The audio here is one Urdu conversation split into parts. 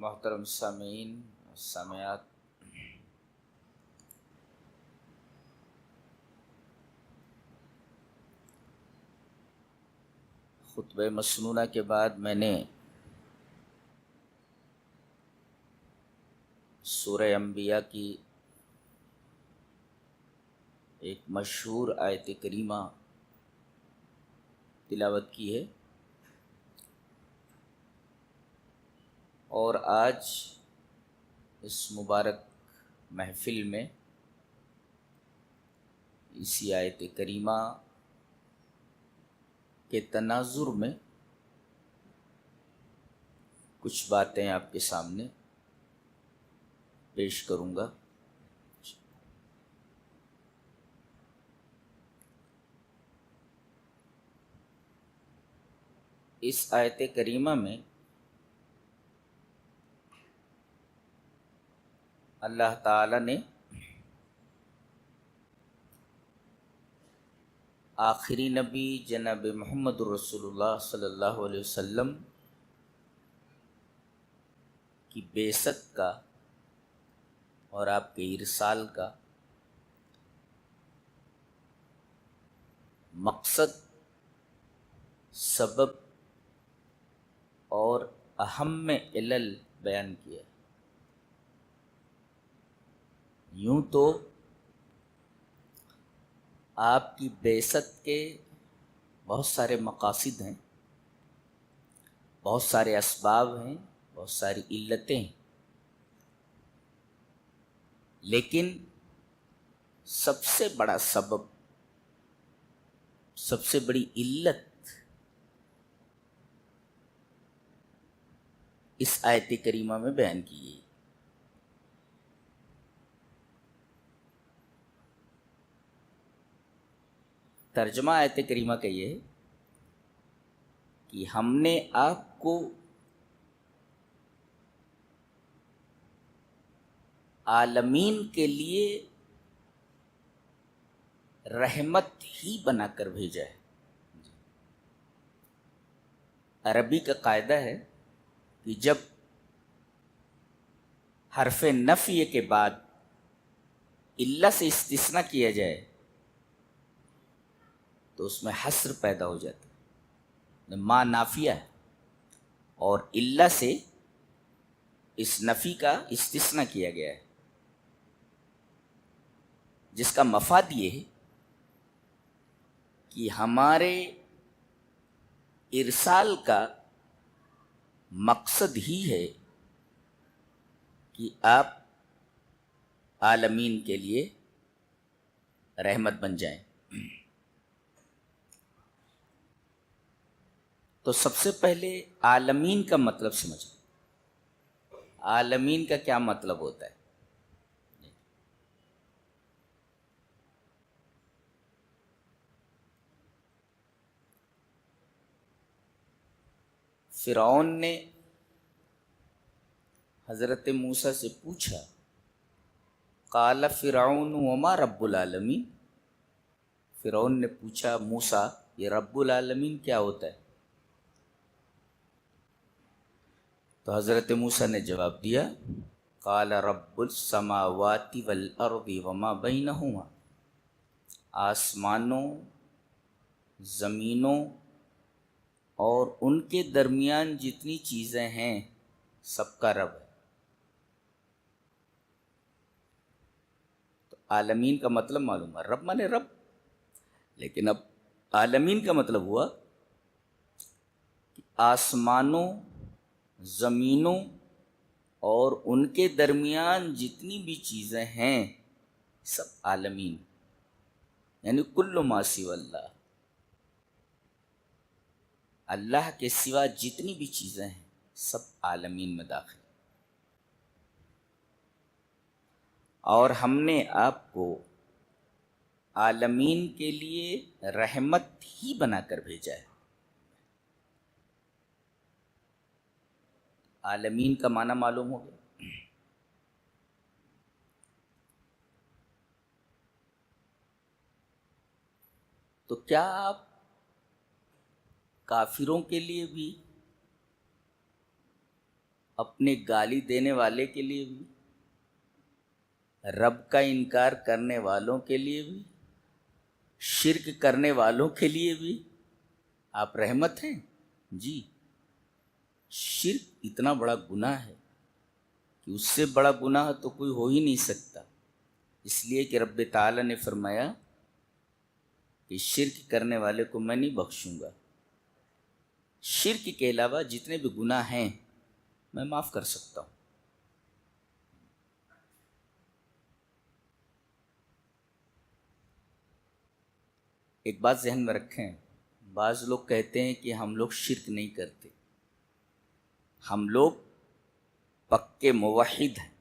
محترم سامعین سامعات، خطبہ مسنونہ کے بعد میں نے سورہ انبیاء کی ایک مشہور آیت کریمہ تلاوت کی ہے، اور آج اس مبارک محفل میں اسی آیت کریمہ کے تناظر میں کچھ باتیں آپ کے سامنے پیش کروں گا۔ اس آیت کریمہ میں اللہ تعالی نے آخری نبی جناب محمد رسول اللہ صلی اللہ علیہ وسلم کی بعثت کا اور آپ کے ارسال کا مقصد، سبب اور اہم علل بیان کیا۔ یوں تو آپ کی بعثت کے بہت سارے مقاصد ہیں، بہت سارے اسباب ہیں، بہت ساری علتیں ہیں، لیکن سب سے بڑا سبب، سب سے بڑی علت اس آیت کریمہ میں بیان کی گئی۔ ترجمہ آیت کریمہ کا یہ ہے کہ ہم نے آپ کو عالمین کے لیے رحمت ہی بنا کر بھیجا ہے۔ عربی کا قاعدہ ہے کہ جب حرف نفی کے بعد علت سے استثناء کیا جائے تو اس میں حصر پیدا ہو جاتا ہے، ما نافیہ ہے، اور علت سے اس نفی کا استثناء کیا گیا ہے، جس کا مفاد یہ ہے کہ ہمارے ارسال کا مقصد ہی ہے کہ آپ عالمین کے لیے رحمت بن جائیں۔ تو سب سے پہلے عالمین کا مطلب سمجھیں۔ عالمین کا کیا مطلب ہوتا ہے؟ فرعون نے حضرت موسیٰ سے پوچھا، قال فرعون وما رب العالمین، فرعون نے پوچھا موسیٰ یہ رب العالمین کیا ہوتا ہے؟ تو حضرت موسیٰ نے جواب دیا، قال رب السماوات والارض وما بینہما، آسمانوں، زمینوں اور ان کے درمیان جتنی چیزیں ہیں سب کا رب ہے۔ تو عالمین کا مطلب معلوم ہے، رب مانے رب، لیکن اب عالمین کا مطلب ہوا کہ آسمانوں، زمینوں اور ان کے درمیان جتنی بھی چیزیں ہیں سب عالمین، یعنی کل ما سوی اللہ، اللہ کے سوا جتنی بھی چیزیں ہیں سب عالمین میں داخل۔ اور ہم نے آپ کو عالمین کے لیے رحمت ہی بنا کر بھیجا ہے۔ عالمین کا معنی معلوم ہو گیا۔ تو کیا آپ کافروں کے لیے بھی اپنے گالی دینے والے کے لیے بھی، رب کا انکار کرنے والوں کے لیے بھی، شرک کرنے والوں کے لیے بھی آپ رحمت ہیں؟ جی، شرک اتنا بڑا گناہ ہے کہ اس سے بڑا گناہ تو کوئی ہو ہی نہیں سکتا، اس لیے کہ رب تعالیٰ نے فرمایا کہ شرک کرنے والے کو میں نہیں بخشوں گا، شرک کے علاوہ جتنے بھی گناہ ہیں میں معاف کر سکتا ہوں۔ ایک بات ذہن میں رکھیں، بعض لوگ کہتے ہیں کہ ہم لوگ شرک نہیں کرتے، ہم لوگ پکے موحد ہیں،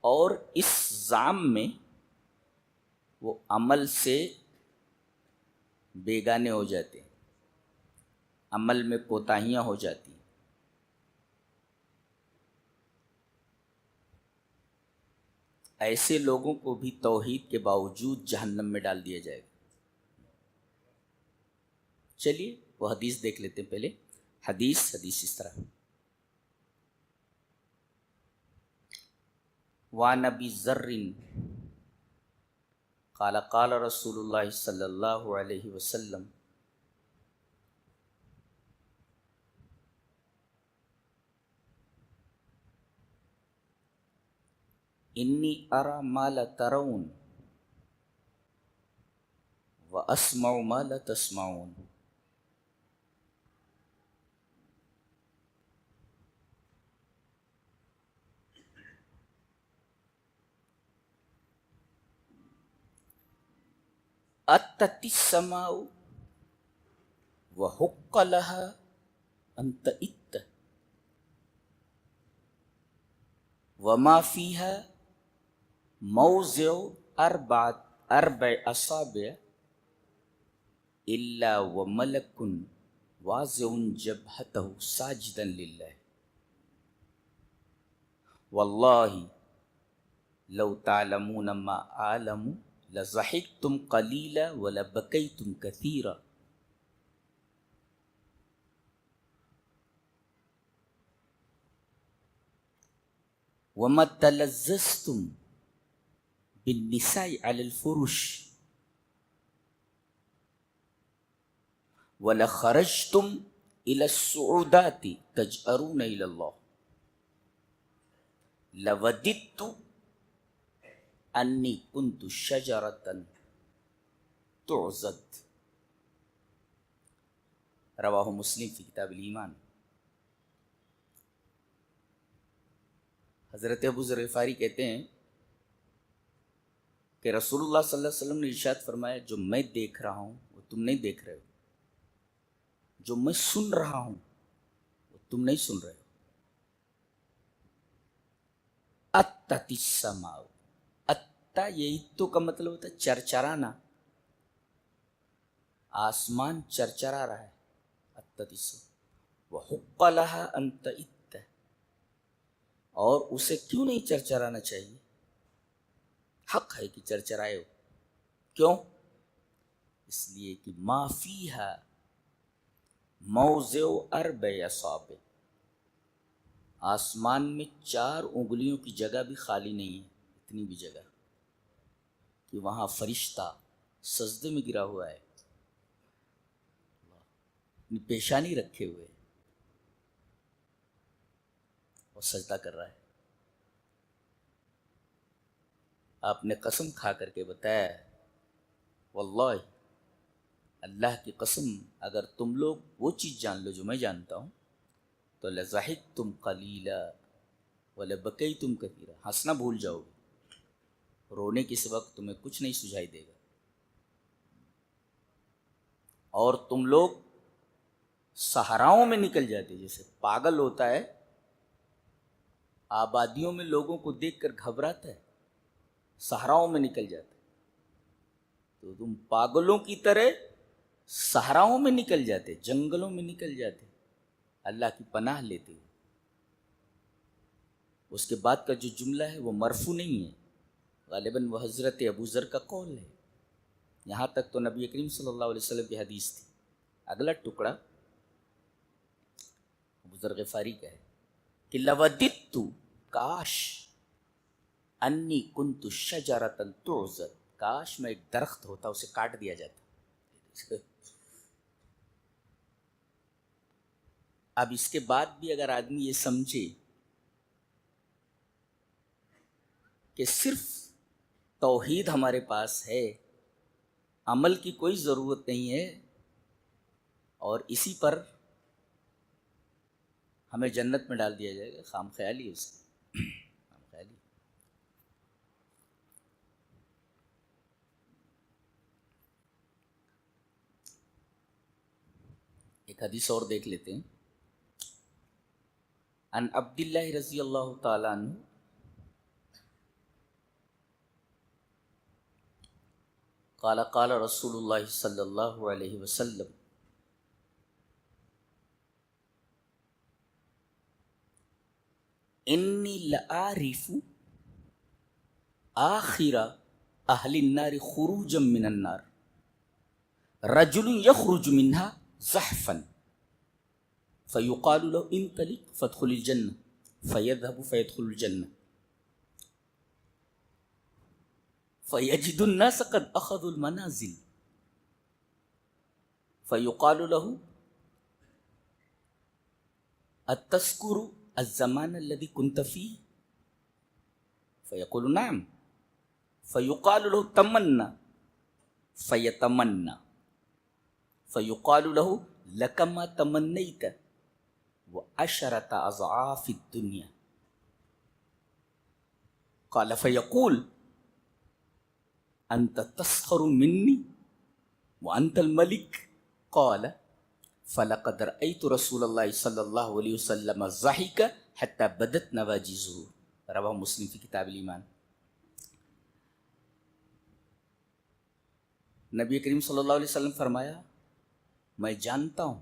اور اس زعم میں وہ عمل سے بیگانے ہو جاتے ہیں، عمل میں کوتاہیاں ہو جاتی ہیں۔ ایسے لوگوں کو بھی توحید کے باوجود جہنم میں ڈال دیا جائے گا۔ چلیے وہ حدیث دیکھ لیتے ہیں پہلے۔ حدیث اس طرح، وعن ابی ذر قال قال رسول اللہ صلی اللہ علیہ وسلم انی ارى ما لا ترون واسمع ما لا تسمعون۔ اتت السماء وحق لها ان تئت وما فيها موضع اربع اصابع الا وملك واضع جبهته ساجدا لله والله لو تعلمون ما اعلم لضحكتم قليلا ولبكيتم كثيرا۔ وما تلذذتم بالنساء على الفرش ولخرجتم الى السعودات تجأرون الى الله لوددت انی کنت شجرۃ تعضد۔ رواہ مسلم فی کتاب الایمان۔ حضرت ابو ذر غفاری کہتے ہیں کہ رسول اللہ صلی اللہ علیہ وسلم نے ارشاد فرمایا، جو میں دیکھ رہا ہوں وہ تم نہیں دیکھ رہے ہو، جو میں سن رہا ہوں وہ تم نہیں سن رہے ہو۔ اتت السماء، اتا یہ اتو کا مطلب ہوتا ہے چرچرانا، آسمان چرچرا رہا ہے، اتت السماء وحق لها ان تئت، اور اسے کیوں نہیں چرچرانا چاہیے؟ حق ہے کہ چرچرائے ہو، کیوں؟ اس لیے کہ ما فیہا موضع اربع اصابع، آسمان میں 4 انگلیوں کی جگہ بھی خالی نہیں ہے، اتنی بھی جگہ کہ وہاں فرشتہ سجدے میں گرا ہوا ہے، اپنی پیشانی رکھے ہوئے اور سجدہ کر رہا ہے۔ آپ نے قسم کھا کر کے بتایا، واللہ اللہ کی قسم اگر تم لوگ وہ چیز جان لو جو میں جانتا ہوں تو لضحکتم قلیلا ولبکیتم کثیرا، ہنسنا بھول جاؤ گے، رونے کے وقت تمہیں کچھ نہیں سجھائی دے گا، اور تم لوگ صحراؤں میں نکل جاتے، جیسے پاگل ہوتا ہے آبادیوں میں لوگوں کو دیکھ کر گھبراتا ہے، صحراؤں میں نکل جاتا ہے، تو تم پاگلوں کی طرح صحراؤں میں نکل جاتے، جنگلوں میں نکل جاتے اللہ کی پناہ لیتے ہوئے۔ اس کے بعد کا جو جملہ ہے وہ مرفوع نہیں ہے، غالباً وہ حضرت ابو ذر کا قول ہے، یہاں تک تو نبی کریم صلی اللہ علیہ وسلم کی حدیث تھی۔ اگلا ٹکڑا ذر غفاری کا ہے کہ لوددت کاش انی کنت شجرۃ تعضد، کاش میں ایک درخت ہوتا اسے کاٹ دیا جاتا۔ اب اس کے بعد بھی اگر آدمی یہ سمجھے کہ صرف توحید ہمارے پاس ہے، عمل کی کوئی ضرورت نہیں ہے، اور اسی پر ہمیں جنت میں ڈال دیا جائے گا، خام خیالی ہے اس کی، خام خیالی۔ ایک حدیث اور دیکھ لیتے ہیں۔ عن عبد اللہ رضی اللہ تعالیٰ عنہ قال قال رسول اللہ صلی اللہ علیہ وسلم انی لأعرف آخر اہل النار خروجا من النار رجل یخرج منها زحفا فیقال له انطلق فادخل الجنة فیذهب فیدخل الجنة فیجد الناس قد اخذوا المنازل فیقال له اتذکر الزمان الذي كنت فيه فيقول نعم فيقال له تمنى فيتمنى فيقال له لك ما تمنيت وعشرة أضعاف الدنيا قال فيقول أنت تسخر مني وأنت الملك قال فلقد رأيت رسول اللہ صلی اللہ علیہ وسلم ضحك حتى بدت نواجذه، رواہ مسلم فی کتاب الایمان۔ نبی کریم صلی اللہ علیہ وسلم فرمایا میں جانتا ہوں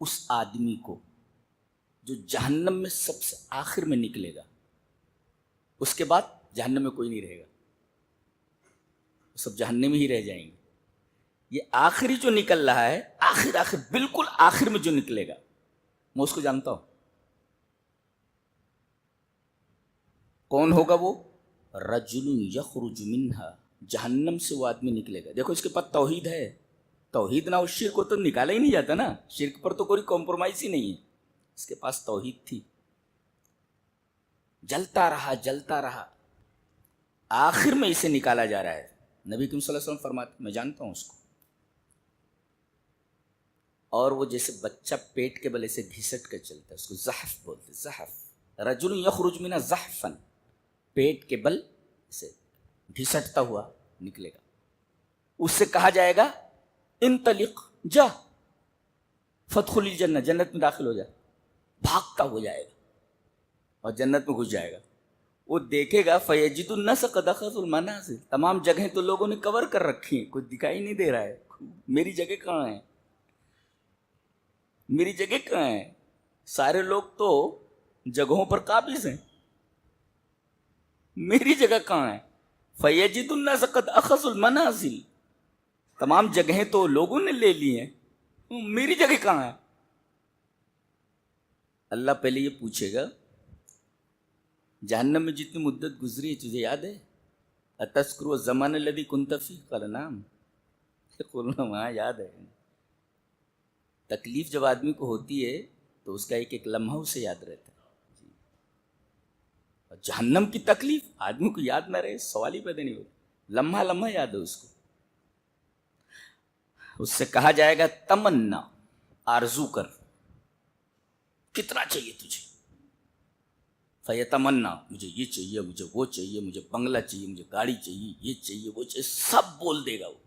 اس آدمی کو جو جہنم میں سب سے آخر میں نکلے گا، اس کے بعد جہنم میں کوئی نہیں رہے گا، سب جہنم میں ہی رہ جائیں گے۔ یہ آخری جو نکل رہا ہے، آخر بالکل آخر میں جو نکلے گا، میں اس کو جانتا ہوں۔ کون ہوگا وہ؟ رجل یخرج منہا، جہنم سے وہ آدمی نکلے گا۔ دیکھو اس کے پاس توحید ہے، توحید نہ ہو شرک کو تو نکالا ہی نہیں جاتا نا، شرک پر تو کوئی کمپرومائز ہی نہیں ہے۔ اس کے پاس توحید تھی، جلتا رہا، آخر میں اسے نکالا جا رہا ہے۔ نبی کریم صلی اللہ علیہ وسلم فرماتے میں جانتا ہوں اس کو، اور وہ جیسے بچہ پیٹ کے بلے سے گھسٹ کر چلتا ہے، اس کو زحف بولتے ہیں، زحف۔ رجل یخرج منها زحفا، پیٹ کے بل سے گھسٹتا ہوا نکلے گا، اس سے کہا جائے گا انطلق، جا، فادخل الجنہ، جنت میں داخل ہو جا، بھاگتا ہو جائے گا اور جنت میں گھس جائے گا۔ وہ دیکھے گا فیجد الناس قد اخذوا المنازل، تمام جگہیں تو لوگوں نے کور کر رکھی ہیں، کچھ دکھائی نہیں دے رہا ہے، میری جگہ کہاں ہے، میری جگہ کہاں ہے؟ سارے لوگ تو جگہوں پر قابض ہیں، میری جگہ کہاں ہے؟ فیجد الناس قد اخذوا المنازل، تمام جگہیں تو لوگوں نے لے لی ہیں، میری جگہ کہاں ہے؟ اللہ پہلے یہ پوچھے گا جہنم میں جتنی مدت گزری ہے تجھے یاد ہے؟ اتذکر الزمان الذی کنت فیہ قال نعم، قلنا وہاں یاد ہے۔ تکلیف جب آدمی کو ہوتی ہے تو اس کا ایک ایک لمحہ اسے یاد رہتا ہے، اور جہنم کی تکلیف آدمی کو یاد نہ رہے سوال ہی پیدا نہیں ہوتا، لمحہ لمحہ یاد ہے اس کو۔ اس سے کہا جائے گا تمنا، آرزو کر، کتنا چاہیے تجھے؟ فیتمنا، مجھے یہ چاہیے، مجھے وہ چاہیے، مجھے بنگلہ چاہیے، مجھے گاڑی چاہیے، یہ چاہیے، وہ چاہیے، سب بول دے گا وہ،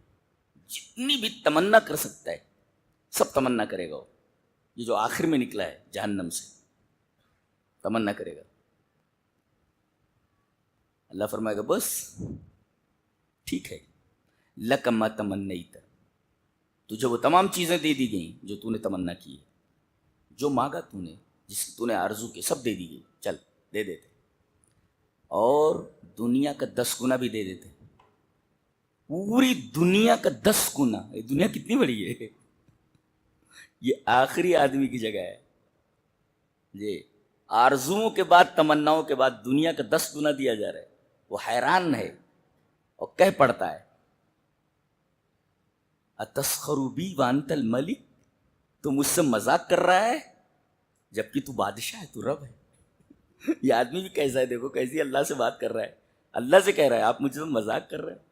جتنی بھی تمنا کر سکتا ہے سب تمنا کرے گا وہ۔ یہ جو آخر میں نکلا ہے جہنم سے تمنا کرے گا، اللہ فرمائے گا بس ٹھیک ہے، لک ما تمنیت، تجھے وہ تمام چیزیں دے دی گئیں جو تو نے تمنا کی ہے، جو مانگا تو نے، جس کی تو نے آرزو کی، سب دے دی گئی، چل دے دیتے، اور دنیا کا 10 گنا بھی دے دیتے، پوری دنیا کا 10 گنا۔ یہ دنیا کتنی بڑی ہے، یہ آخری آدمی کی جگہ ہے، جی آرزوؤں کے بعد تمناؤں کے بعد دنیا کا 10 گنا دیا جا رہا ہے. وہ حیران ہے اور کہہ پڑتا ہے اتسخر بی وانت الملک، تو مجھ سے مذاق کر رہا ہے جبکہ تو بادشاہ ہے، تو رب ہے. یہ آدمی بھی کیسا ہے، دیکھو کیسی اللہ سے بات کر رہا ہے. اللہ سے کہہ رہا ہے آپ مجھ سے مذاق کر رہے ہیں.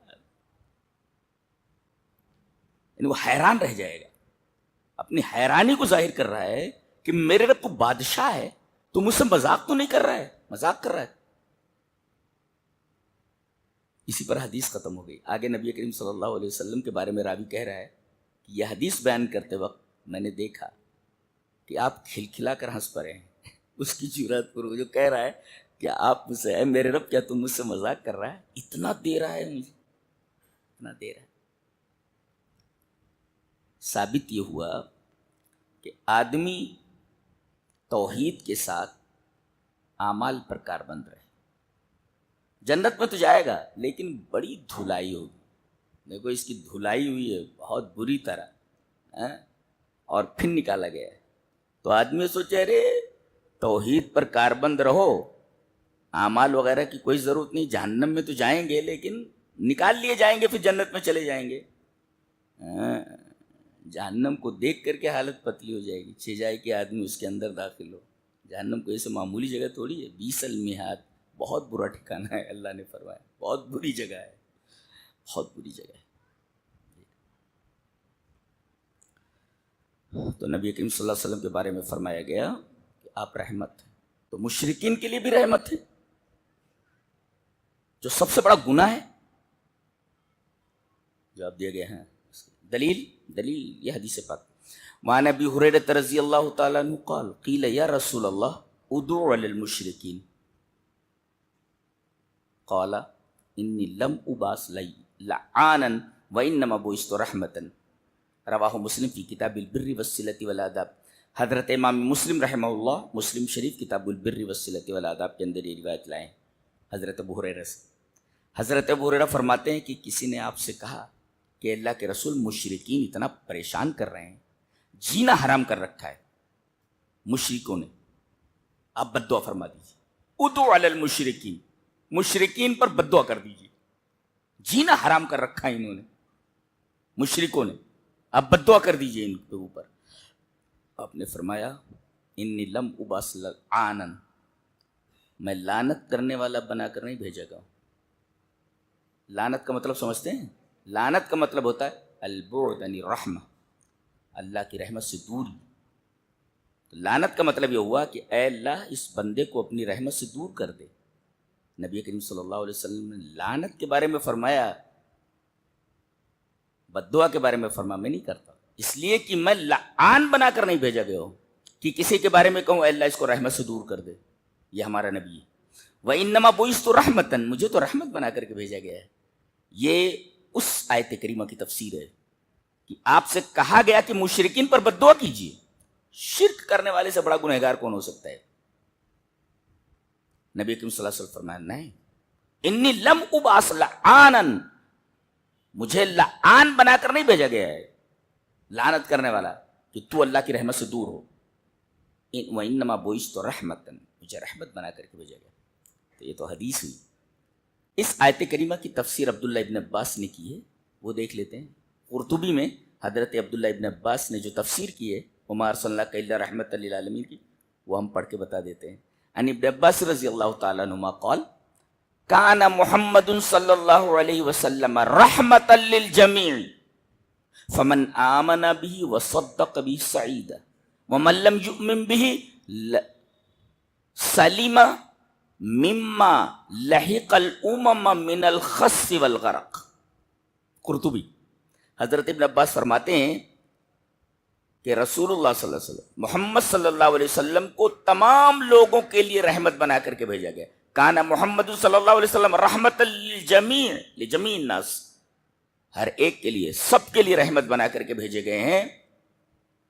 یعنی وہ حیران رہ جائے گا، اپنی حیرانی کو ظاہر کر رہا ہے کہ میرے رب تو بادشاہ ہے، تو مجھ سے مذاق تو نہیں کر رہا ہے، مذاق کر رہا ہے. اسی پر حدیث ختم ہو گئی. آگے نبی کریم صلی اللہ علیہ وسلم کے بارے میں راوی کہہ رہا ہے کہ یہ حدیث بیان کرتے وقت میں نے دیکھا کہ آپ کھلکھلا کر ہنس پڑے ہیں. اس کی جرات پر وہ جو کہہ رہا ہے کہ آپ مجھ سے، اے میرے رب کیا تم مجھ سے مذاق کر رہا ہے، اتنا دے رہا ہے مجھے، اتنا دے رہا ہے. ثابت یہ ہوا کہ آدمی توحید کے ساتھ اعمال پر کاربند رہے. جنت میں تو جائے گا لیکن بڑی دھلائی ہوگی. دیکھو اس کی دھلائی ہوئی ہے بہت بری طرح، اور پھر نکالا گیا ہے. تو آدمی سوچے ارے توحید پر کاربند رہو، اعمال وغیرہ کی کوئی ضرورت نہیں، جہنم میں تو جائیں گے لیکن نکال لیے جائیں گے، پھر جنت میں چلے جائیں گے. جہنم کو دیکھ کر کے حالت پتلی ہو جائے گی، چھ جائے کہ آدمی اس کے اندر داخل ہو. جہنم کو ایسے معمولی جگہ تھوڑی ہے، 20 المہاد، بہت برا ٹھکانہ ہے. اللہ نے فرمایا بہت بری جگہ ہے، بہت بری جگہ ہے. تو نبی کریم صلی اللہ علیہ وسلم کے بارے میں فرمایا گیا کہ آپ رحمت ہیں. تو مشرکین کے لیے بھی رحمت ہے، جو سب سے بڑا گناہ ہے. جواب دیا گیا ہے. دلیل یہ حدیث پاک. وعن ابی ہریرہ رضی اللہ تعالیٰ عنہ قال قیل یا رسول اللہ ادعو علی المشرکین قال انی لم ابعث لعانا وانما بعثت رحمتا. رواہ مسلم فی کتاب البر والصلۃ والآداب. حضرت امام مسلم رحمہ اللہ مسلم شریف کتاب البر والصلۃ والآداب کے اندر یہ روایت لائیں حضرت ابو ہریرہ سے. حضرت ابو ہریرہ فرماتے ہیں کہ کسی نے آپ سے کہا کہ اللہ کے رسول مشرکین اتنا پریشان کر رہے ہیں، جینا حرام کر رکھا ہے مشرکوں نے، آپ بد دعا فرما دیجیے. ادعو علی المشرکین، مشرکین پر بد دعا کر دیجیے. جینا حرام کر رکھا ہے انہوں نے، مشرکوں نے، آپ بد دعا کر دیجیے ان کے اوپر. آپ نے فرمایا انی لم ابعث لعانا، میں لعنت کرنے والا بنا کر نہیں بھیجا گا. لعنت کا مطلب سمجھتے ہیں؟ لعنت کا مطلب ہوتا ہے البعد عن الرحمہ، اللہ کی رحمت سے دوری. لعنت کا مطلب یہ ہوا کہ اے اللہ اس بندے کو اپنی رحمت سے دور کر دے. نبی کریم صلی اللہ علیہ وسلم نے لعنت کے بارے میں فرمایا، بد دعا کے بارے میں فرمایا میں نہیں کرتا، اس لیے کہ میں لعان بنا کر نہیں بھیجا گیا ہوں کہ کسی کے بارے میں کہوں اے اللہ اس کو رحمت سے دور کر دے. یہ ہمارا نبی ہے. وَإِنَّمَا بُعِثْتُ رَحْمَةً، مجھے تو رحمت بنا کر کے بھیجا گیا ہے. یہ اس آیت کریمہ کی تفسیر ہے کہ آپ سے کہا گیا کہ مشرکین پر بد دعا کیجیے. شرک کرنے والے سے بڑا گنہگار کون ہو سکتا ہے؟ نبی کریم صلی اللہ علیہ وسلم فرمایا نہیں، انی لم ابعث لعانا، مجھے لعان بنا کر نہیں بھیجا گیا ہے، لعنت کرنے والا کہ تو اللہ کی رحمت سے دور ہو. وَإِنَّمَا بُعِثْتُ رَحْمَةً، مجھے رحمت بنا کر کے بھیجا گیا. تو یہ تو حدیث ہوئی. اس آیت کریمہ کی تفسیر عبداللہ ابن عباس نے کی ہے، وہ دیکھ لیتے ہیں. قرطبی میں حضرت عبداللہ ابن عباس نے جو تفسیر کی ہے وَمَا أَرْسَلْنَاكَ إِلَّا رَحْمَةً لِّلْعَالَمِينَ کی، وہ ہم پڑھ کے بتا دیتے ہیں. عن ابن عباس رضی اللہ تعالیٰ عنہما قال کان محمد صلی اللہ علیہ وسلم رحمة للجمیع فمن آمن به وصدق به سعید ومن لم يؤمن به سلم مما لحق الامم من الخس والغرق. قرطبی. حضرت ابن عباس فرماتے ہیں کہ رسول اللہ صلی اللہ علیہ وسلم محمد صلی اللہ علیہ وسلم کو تمام لوگوں کے لیے رحمت بنا کر کے بھیجا گیا. کانا محمد صلی اللہ علیہ وسلم رحمت للجمیع، لجمیع الناس، ہر ایک کے لیے، سب کے لیے رحمت بنا کر کے بھیجے گئے ہیں.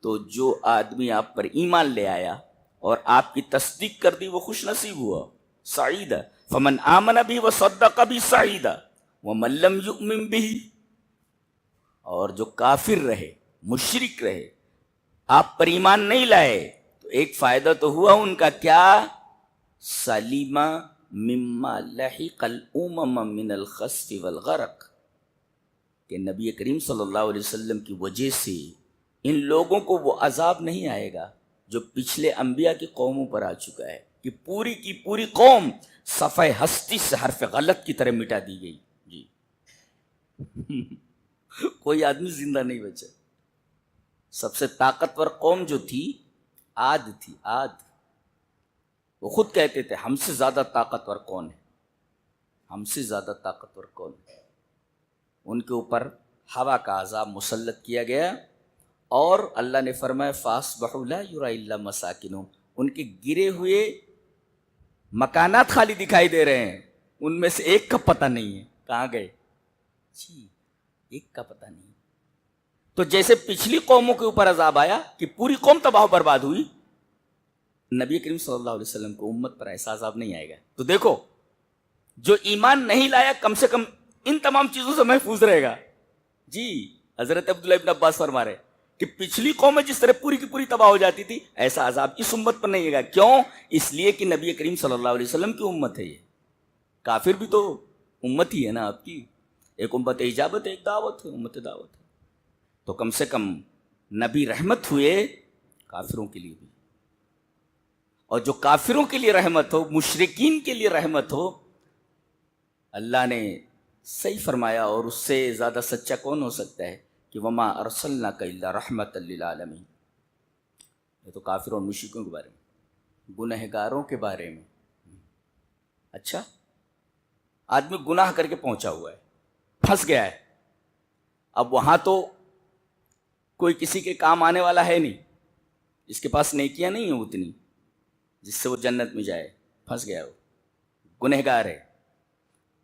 تو جو آدمی آپ پر ایمان لے آیا اور آپ کی تصدیق کر دی وہ خوش نصیب ہوا، سعید. فمن آمن بھی وصدق بھی سعید ومن لم یؤمن بھی، اور جو کافر رہے، مشرک رہے، آپ پر ایمان نہیں لائے، تو ایک فائدہ تو ہوا ان کا، کیا؟ سلیمہ مما لحق الامم من الخسف والغرق، کہ نبی کریم صلی اللہ علیہ وسلم کی وجہ سے ان لوگوں کو وہ عذاب نہیں آئے گا جو پچھلے انبیاء کی قوموں پر آ چکا ہے، کہ پوری کی پوری قوم صفحہ ہستی سے حرف غلط کی طرح مٹا دی گئی. جی کوئی آدمی زندہ نہیں بچا. سب سے طاقتور قوم جو تھی عاد تھی. عاد وہ خود کہتے تھے ہم سے زیادہ طاقتور کون ہے، ہم سے زیادہ طاقتور کون ہے. ان کے اوپر ہوا کا عذاب مسلط کیا گیا، اور اللہ نے فرمایا فَأَصْبَحُوا لَا يُرَىٰ إِلَّا مَسَاكِنُهُمْ، ان کے گرے ہوئے مکانات خالی دکھائی دے رہے ہیں، ان میں سے ایک کا پتہ نہیں ہے کہاں گئے. جی ایک کا پتہ نہیں. تو جیسے پچھلی قوموں کے اوپر عذاب آیا کہ پوری قوم تباہ و برباد ہوئی، نبی کریم صلی اللہ علیہ وسلم کو امت پر ایسا عذاب نہیں آئے گا. تو دیکھو جو ایمان نہیں لایا کم سے کم ان تمام چیزوں سے محفوظ رہے گا. جی حضرت عبداللہ ابن عباس فرما رہے کہ پچھلی قوم جس طرح پوری کی پوری تباہ ہو جاتی تھی، ایسا عذاب اس امت پر نہیں آئے گا. کیوں؟ اس لیے کہ نبی کریم صلی اللہ علیہ وسلم کی امت ہے. یہ کافر بھی تو امت ہی ہے نا آپ کی. ایک امت اجابت ہے، ایک دعوت ہے، امت دعوت ہے. تو کم سے کم نبی رحمت ہوئے کافروں کے لیے بھی، اور جو کافروں کے لیے رحمت ہو، مشرکین کے لیے رحمت ہو، اللہ نے صحیح فرمایا. اور اس سے زیادہ سچا کون ہو سکتا ہے کہ وما ارسلناک الا رحمۃ للعالمین. یہ تو کافروں اور مشرکوں کے بارے میں، گنہگاروں کے بارے میں. اچھا آدمی گناہ کر کے پہنچا ہوا ہے، پھنس گیا ہے، اب وہاں تو کوئی کسی کے کام آنے والا ہے نہیں، اس کے پاس نیکیاں نہیں ہیں اتنی جس سے وہ جنت میں جائے. پھنس گیا، وہ گنہگار ہے.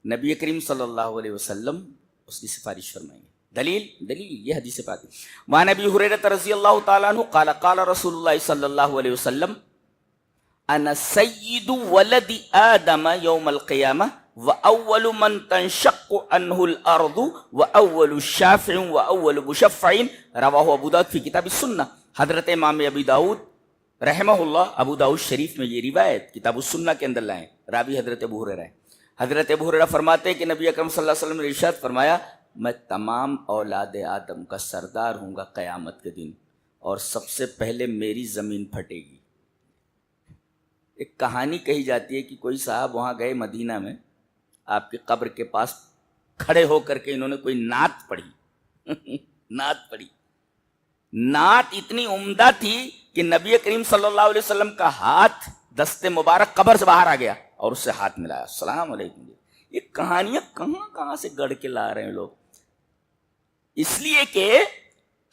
نبی کریم صلی اللہ علیہ وسلم اس کی سفارش فرمائیں گے. دلیل یہ حدیث پاک. وعن ابی ہریرہ رضی اللہ تعالیٰ عنہ قال قال رسول اللہ صلی اللہ علیہ وسلم انا سید ولد آدم یوم القیامہ واول من تنشق عنہ الارض واول الشافع واول مشفع. رواہ ابو داؤد فی کتاب السنہ. حضرت امام ابی داؤد رحمہ اللہ ابو داؤد شریف میں یہ روایت کتاب السنہ کے اندر لائیں. راوی حضرت ابو ہریرہ ہے. حضرت ابو ہریرہ فرماتے ہیں کہ نبی اکرم صلی اللہ علیہ وسلم نے ارشاد فرمایا میں تمام اولاد آدم کا سردار ہوں گا قیامت کے دن، اور سب سے پہلے میری زمین پھٹے گی. ایک کہانی کہی جاتی ہے کہ کوئی صاحب وہاں گئے مدینہ میں، آپ کی قبر کے پاس کھڑے ہو کر کے انہوں نے کوئی نعت پڑھی. نعت پڑھی. نعت اتنی عمدہ تھی کہ نبی کریم صلی اللہ علیہ وسلم کا ہاتھ دست مبارک قبر سے باہر آ گیا اور اس سے ہاتھ ملایا، السلام علیکم. یہ کہانیاں کہاں سے گڑھ کے لا رہے ہیں لوگ. اس لیے کہ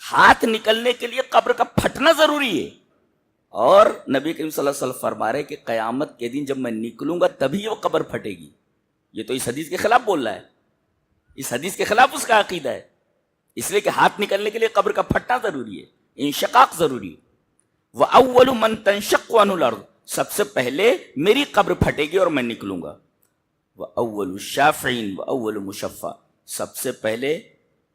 ہاتھ نکلنے کے لیے قبر کا پھٹنا ضروری ہے. اور نبی کریم صلی اللہ علیہ وسلم فرما رہے کہ قیامت کے دن جب میں نکلوں گا تبھی وہ قبر پھٹے گی. یہ تو اس حدیث کے خلاف بول رہا ہے، اس حدیث کے خلاف اس کا عقیدہ ہے. اس لیے کہ ہاتھ نکلنے کے لیے قبر کا پھٹنا ضروری ہے، انشقاق ضروری ہے. وَأَوَّلُ مَن تَنشَقُّ عَنْهُ الْأَرْضُ، سب سے پہلے میری قبر پھٹے گی اور میں نکلوں گا. وَأَوَّلُ الشَّافِعِينَ وَأَوَّلُ مُشَفَّعٍ، سب سے پہلے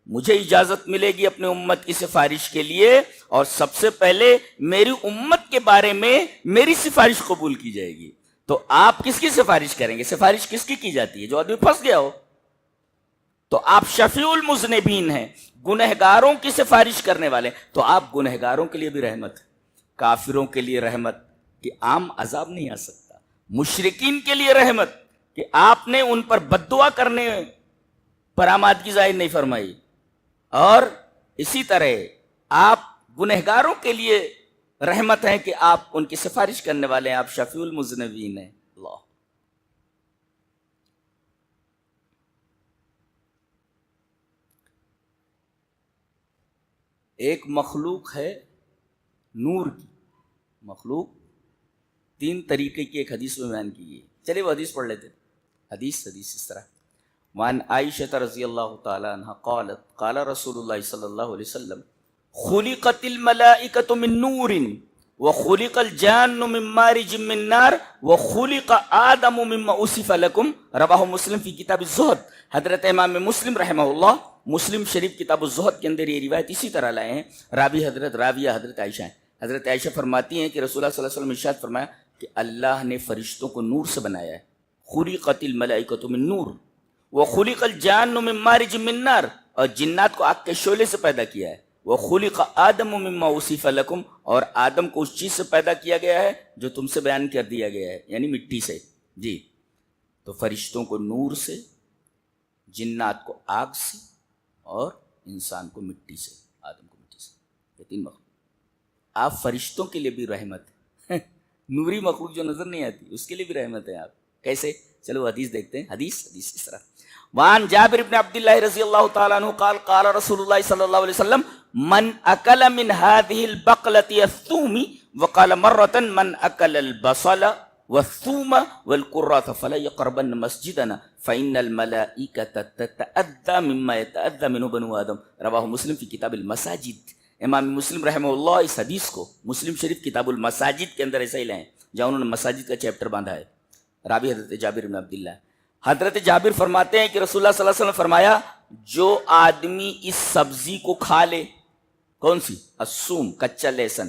مجھے اجازت ملے گی اپنے امت کی سفارش کے لیے، اور سب سے پہلے میری امت کے بارے میں میری سفارش قبول کی جائے گی. تو آپ کس کی سفارش کریں گے؟ سفارش کس کی جاتی ہے؟ جو آدمی پھنس گیا ہو. تو آپ شفیع المذنبین ہیں، گنہگاروں کی سفارش کرنے والے. تو آپ گنہگاروں کے لیے بھی رحمت، کافروں کے لیے رحمت کہ عام عذاب نہیں آ سکتا، مشرکین کے لیے رحمت کہ آپ نے ان پر بد دعا کرنے پر آمادگی ظاہر نہیں فرمائی، اور اسی طرح آپ گنہگاروں کے لیے رحمت ہے کہ آپ ان کی سفارش کرنے والے ہیں، آپ شفیع المذنبین ہیں. اللہ ایک مخلوق ہے نور کی، مخلوق 3 طریقے کی ایک حدیث میں بیان کی ہے. چلیے وہ حدیث پڑھ لیتے. حدیث اس طرح. وعن عائشہ رضی اللہ تعالی عنہ قالت قال رسول اللہ صلی اللہ علیہ وسلم خلقت الملائکۃ من نور وخلق الجان من مارج من نار وخلق آدم مما اوصف لکم. رواہ مسلم فی کتاب الزہد. حضرت امام مسلم رحمہ اللہ مسلم شریف کتاب الزہد کے اندر یہ روایت اسی طرح لائے ہیں. راویہ حضرت عائشہ ہیں. حضرت عائشہ فرماتی ہیں کہ رسول اللہ صلی اللہ علیہ وسلم نے ارشاد فرمایا کہ اللہ نے فرشتوں کو نور سے بنایا ہے، خلقت الملائکۃ من نور وخلق الجان من مارج من نار، اور جنات کو آگ کے شعلے سے پیدا کیا ہے، وخلق آدم مما وصف لکم، اور آدم کو اس چیز سے پیدا کیا گیا ہے جو تم سے بیان کر دیا گیا ہے، یعنی مٹی سے. جی تو فرشتوں کو نور سے، جنات کو آگ سے، اور انسان کو مٹی سے، آدم کو مٹی سے، یہ تین مخلوق. آپ فرشتوں کے لیے بھی رحمت ہے، نوری مخلوق جو نظر نہیں آتی اس کے لیے بھی رحمت ہے. آپ کیسے؟ چلو حدیث دیکھتے ہیں. حدیث اس طرح، وعن جابر بن عبد اللہ رضی اللہ تعالیٰ عنہ قال قال رسول اللہ صلی اللہ علیہ وسلم من اکل من هذه البقلة الثوم، وقال مرة من اکل البصل والثوم والقراث فلا يقربن مسجدنا فإن الملائكة تتأذى مما يتأذى منه بنو آدم. رواہ مسلم فی کتاب المساجد. امام مسلم رحمہ اللہ اس حدیث کو مسلم شریف کتاب المساجد کے اندر ایسا ہی لائیں جہاں انہوں نے مساجد کا چیپٹر باندھا ہے. راوی حضرت جابر بن عبداللہ. حضرت جابر فرماتے ہیں کہ رسول اللہ صلی اللہ علیہ وسلم فرمایا جو آدمی اس سبزی کو کھا لے، کون سی؟ الثوم، کچا لہسن.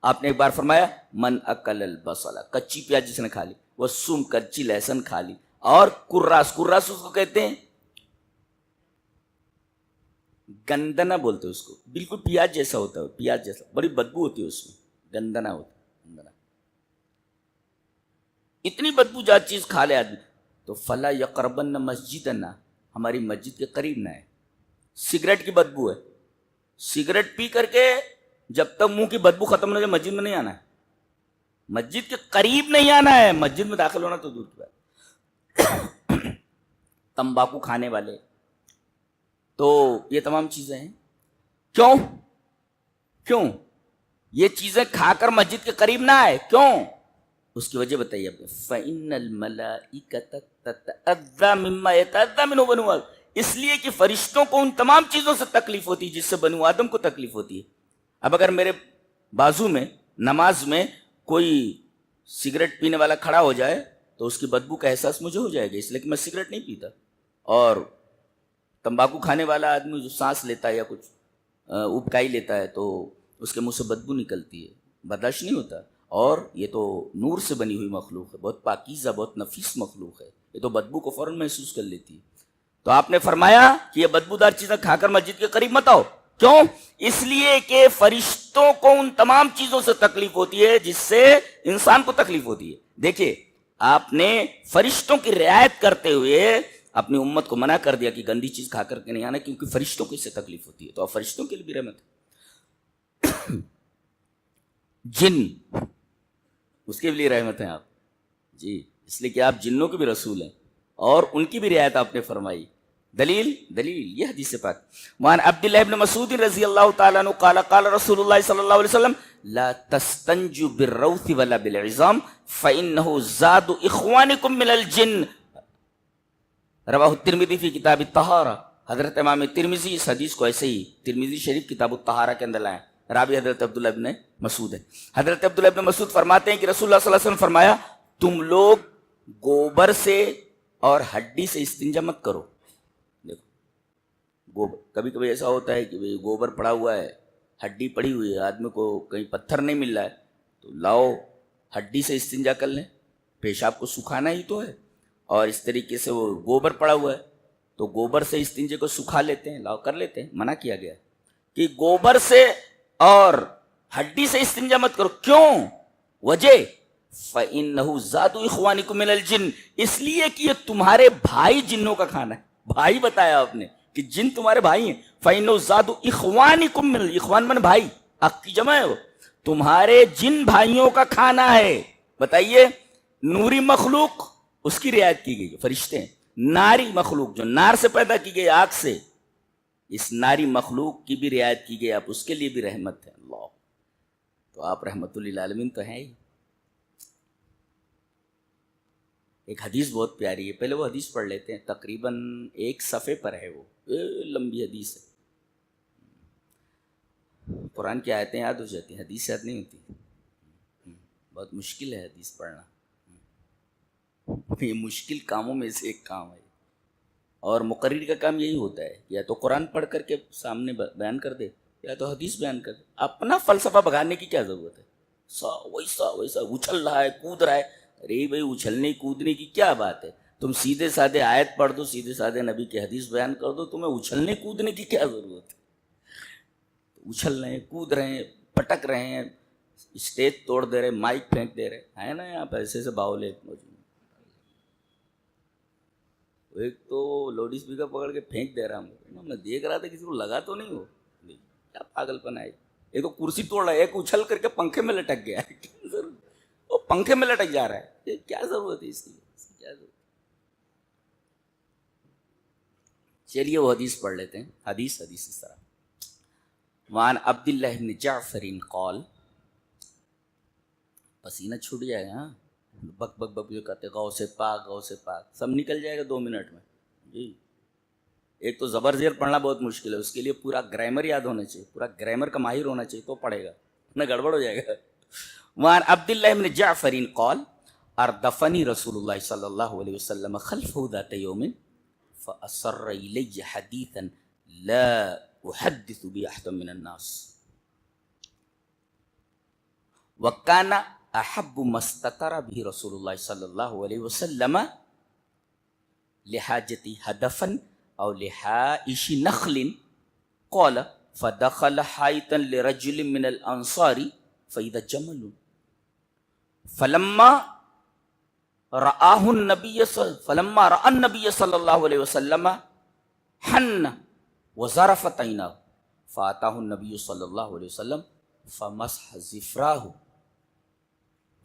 آپ نے ایک بار فرمایا من اکل البصل، کچی پیاز جس نے کھا لی، والثوم، کچی لہسن کھا لی، اور قراص، قراص اس کو کہتے ہیں گندنا بولتے ہیں اس کو، بالکل پیاز جیسا ہوتا ہے، پیاز جیسا، بڑی بدبو ہوتی ہے اس میں، گندنا ہوتا ہے، گندنا. اتنی بدبو جات چیز کھا لے آدمی تو فلا یقربن مسجدنا، ہماری مسجد کے قریب نہ ہے. سگریٹ کی بدبو ہے، سگریٹ پی کر کے جب تک منہ کی بدبو ختم نہ ہو جائے مسجد میں نہیں آنا ہے، مسجد کے قریب نہیں آنا ہے، مسجد میں داخل ہونا تو دور کی بات. تمباکو کھانے والے، تو یہ تمام چیزیں ہیں. کیوں یہ چیزیں کھا کر مسجد کے قریب نہ آئے؟ کیوں؟ اس کی وجہ بتائیے آپ نے. فَإِنَّ الْمَلَائِكَةَ تَتَأَذَّى مِمَّا يَتَأَذَّى مِنْهُ بَنُو آدم، اس لیے کہ فرشتوں کو ان تمام چیزوں سے تکلیف ہوتی ہے جس سے بنو آدم کو تکلیف ہوتی ہے. اب اگر میرے بازو میں نماز میں کوئی سگریٹ پینے والا کھڑا ہو جائے تو اس کی بدبو کا احساس مجھے ہو جائے گا، اس لیے کہ میں سگریٹ نہیں پیتا. اور تمباکو کھانے والا آدمی جو سانس لیتا ہے یا کچھ ابکائی لیتا ہے تو اس کے منہ سے بدبو نکلتی ہے، برداشت نہیں ہوتا. اور یہ تو نور سے بنی ہوئی مخلوق ہے، بہت پاکیزہ، بہت نفیس مخلوق ہے، یہ تو بدبو کو فوراً محسوس کر لیتی ہے. تو آپ نے فرمایا کہ یہ بدبودار چیزیں کھا کر مسجد کے قریب مت آؤ. کیوں؟ اس لیے کہ فرشتوں کو ان تمام چیزوں سے تکلیف ہوتی ہے جس سے انسان کو تکلیف ہوتی ہے. دیکھیے آپ نے فرشتوں کی رعایت کرتے ہوئے اپنی امت کو منع کر دیا کہ گندی چیز کھا کر کے نہیں آنا، کیونکہ فرشتوں کو اس سے تکلیف ہوتی ہے. تو اب فرشتوں کے لیے بھی رحمت ہے. جن، اس کے لیے رحمت ہیں آپ جی، اس لیے کہ آپ جنوں کے بھی رسول ہیں اور ان کی بھی رعایت آپ نے فرمائی. دلیل یہ حدیث پاک. وعن عبداللہ ابن مسعود رضی اللہ تعالیٰ عنہ قال قال رسول اللہ صلی اللہ علیہ وسلم لا تستنجوا بالروث ولا بالعظام فإنه زاد اخوانکم من الجن. رواہ الترمذی فی کتاب الطہارہ. حضرت امام ترمذی اس حدیث کو ایسے ہی ترمذی شریف کتاب الطہارہ کے اندر لائیں. راوی حضرت عبداللہ ابن مسعود ہے. حضرت عبداللہ ابن مسعود فرماتے ہیں کہ رسول اللہ صلی اللہ علیہ وسلم فرمایا تم لوگ گوبر سے اور ہڈی سے استنجا مت کرو. دیکھو گوبر، کبھی کبھی ایسا ہوتا ہے کہ گوبر پڑا ہوا ہے، ہڈی پڑی ہوئی ہے، آدمی کو کہیں پتھر نہیں مل رہا ہے تو لاؤ ہڈی سے استنجا کر لیں، پیشاب کو سکھانا ہی تو ہے. اور اس طریقے سے وہ گوبر پڑا ہوا ہے تو گوبر سے استنجے کو سکھا لیتے ہیں، لاؤ کر لیتے ہیں. منع کیا گیا کہ گوبر سے اور ہڈی سے استنجا مت کرو. کیوں؟ وجہ فَإِنَّهُ زَادُ إِخْوَانِكُم مِّنَ الْجِنِّ، اس لیے کہ یہ تمہارے بھائی جنوں کا کھانا ہے. بھائی بتایا آپ نے کہ جن تمہارے بھائی ہیں. فَإِنَّهُ زَادُ إِخْوَانِكُم مِّنَ، اخوان من بھائی، اخ کی جمع ہے، وہ تمہارے جن بھائیوں کا کھانا ہے. بتائیے نوری مخلوق اس کی رعایت کی گئی، فرشتے ہیں. ناری مخلوق جو نار سے پیدا کی گئی، آگ سے، اس ناری مخلوق کی بھی رعایت کی گئی. آپ اس کے لیے بھی رحمت ہے. اللہ، تو آپ رحمت للعالمین تو ہیں ہی. ایک حدیث بہت پیاری ہے، پہلے وہ حدیث پڑھ لیتے ہیں، تقریباً 1 صفحے پر ہے، وہ لمبی حدیث ہے. قرآن کی آیتیں یاد ہو جاتی ہیں، حدیث یاد نہیں ہوتی. بہت مشکل ہے حدیث پڑھنا، یہ مشکل کاموں میں سے ایک کام ہے. اور مقرر کا کام یہی ہوتا ہے، یا تو قرآن پڑھ کر کے سامنے بیان کر دے یا تو حدیث بیان کر دے. اپنا فلسفہ بگانے کی کیا ضرورت ہے؟ ویسا ویسا اچھل رہا ہے، کود رہا ہے. ارے بھائی اچھلنے کودنے کی کیا بات ہے؟ تم سیدھے سادے آیت پڑھ دو، سیدھے سادے نبی کی حدیث بیان کر دو، تمہیں اچھلنے کودنے کی کیا ضرورت ہے؟ اچھل رہے ہیں، کود رہے ہیں، پٹک رہے ہیں، اسٹیج توڑ دے رہے، مائک پھینک دے رہے ہیں نا. یہاں پہ ایسے باولے موجود. ایک تو لاؤڈ اسپیکر پکڑ کے پھینک دے رہا ہوں، میں دیکھ رہا تھا کسی کو لگا تو نہیں ہو. کیا پاگل پن ہے. ایک تو کرسی توڑ رہا ہے، ایک اچھل کر کے پنکھے میں لٹک گیا ہے. کیا ضرورت؟ وہ پنکھے میں لٹک جا رہا ہے، یہ کیا ضرورت ہے اس کی؟ کیا ضرورت؟ چلیے وہ حدیث پڑھ لیتے ہیں. حدیث اس طرح: وعن عبداللہ بن جعفر قال، پسینہ چھوٹ جائے گا. ہاں بک بک بک جو کہتے غو سے پاک، غو سے پاک، سب نکل جائے گا 2 منٹ میں. جی ایک تو زبر زیر پڑھنا بہت مشکل ہے، اس کے لیے پورا گرامر یاد ہونا چاہیے، پورا گرامر کا ماہر ہونا چاہیے تو پڑھے گا، نہ گڑبڑ ہو جائے گا. وعن عبداللہ بن جعفر قال اردفنی رسول اللہ صلی اللہ علیہ وسلم خلفہ ذات یوم فأسر الی حدیثا لا احدث به احدا من الناس وکان احب ما استتر به رسول اللہ صلی اللہ علیہ وسلم لحاجتی ہدفا او لحائش نخل قال فدخل حائطا لرجل من الانصار فاذا جمل فلما رآه النبي صلی اللہ علیہ وسلم حن وظرفت عیناه فاتاه النبي صلی اللہ علیہ وسلم فمسح ظفراه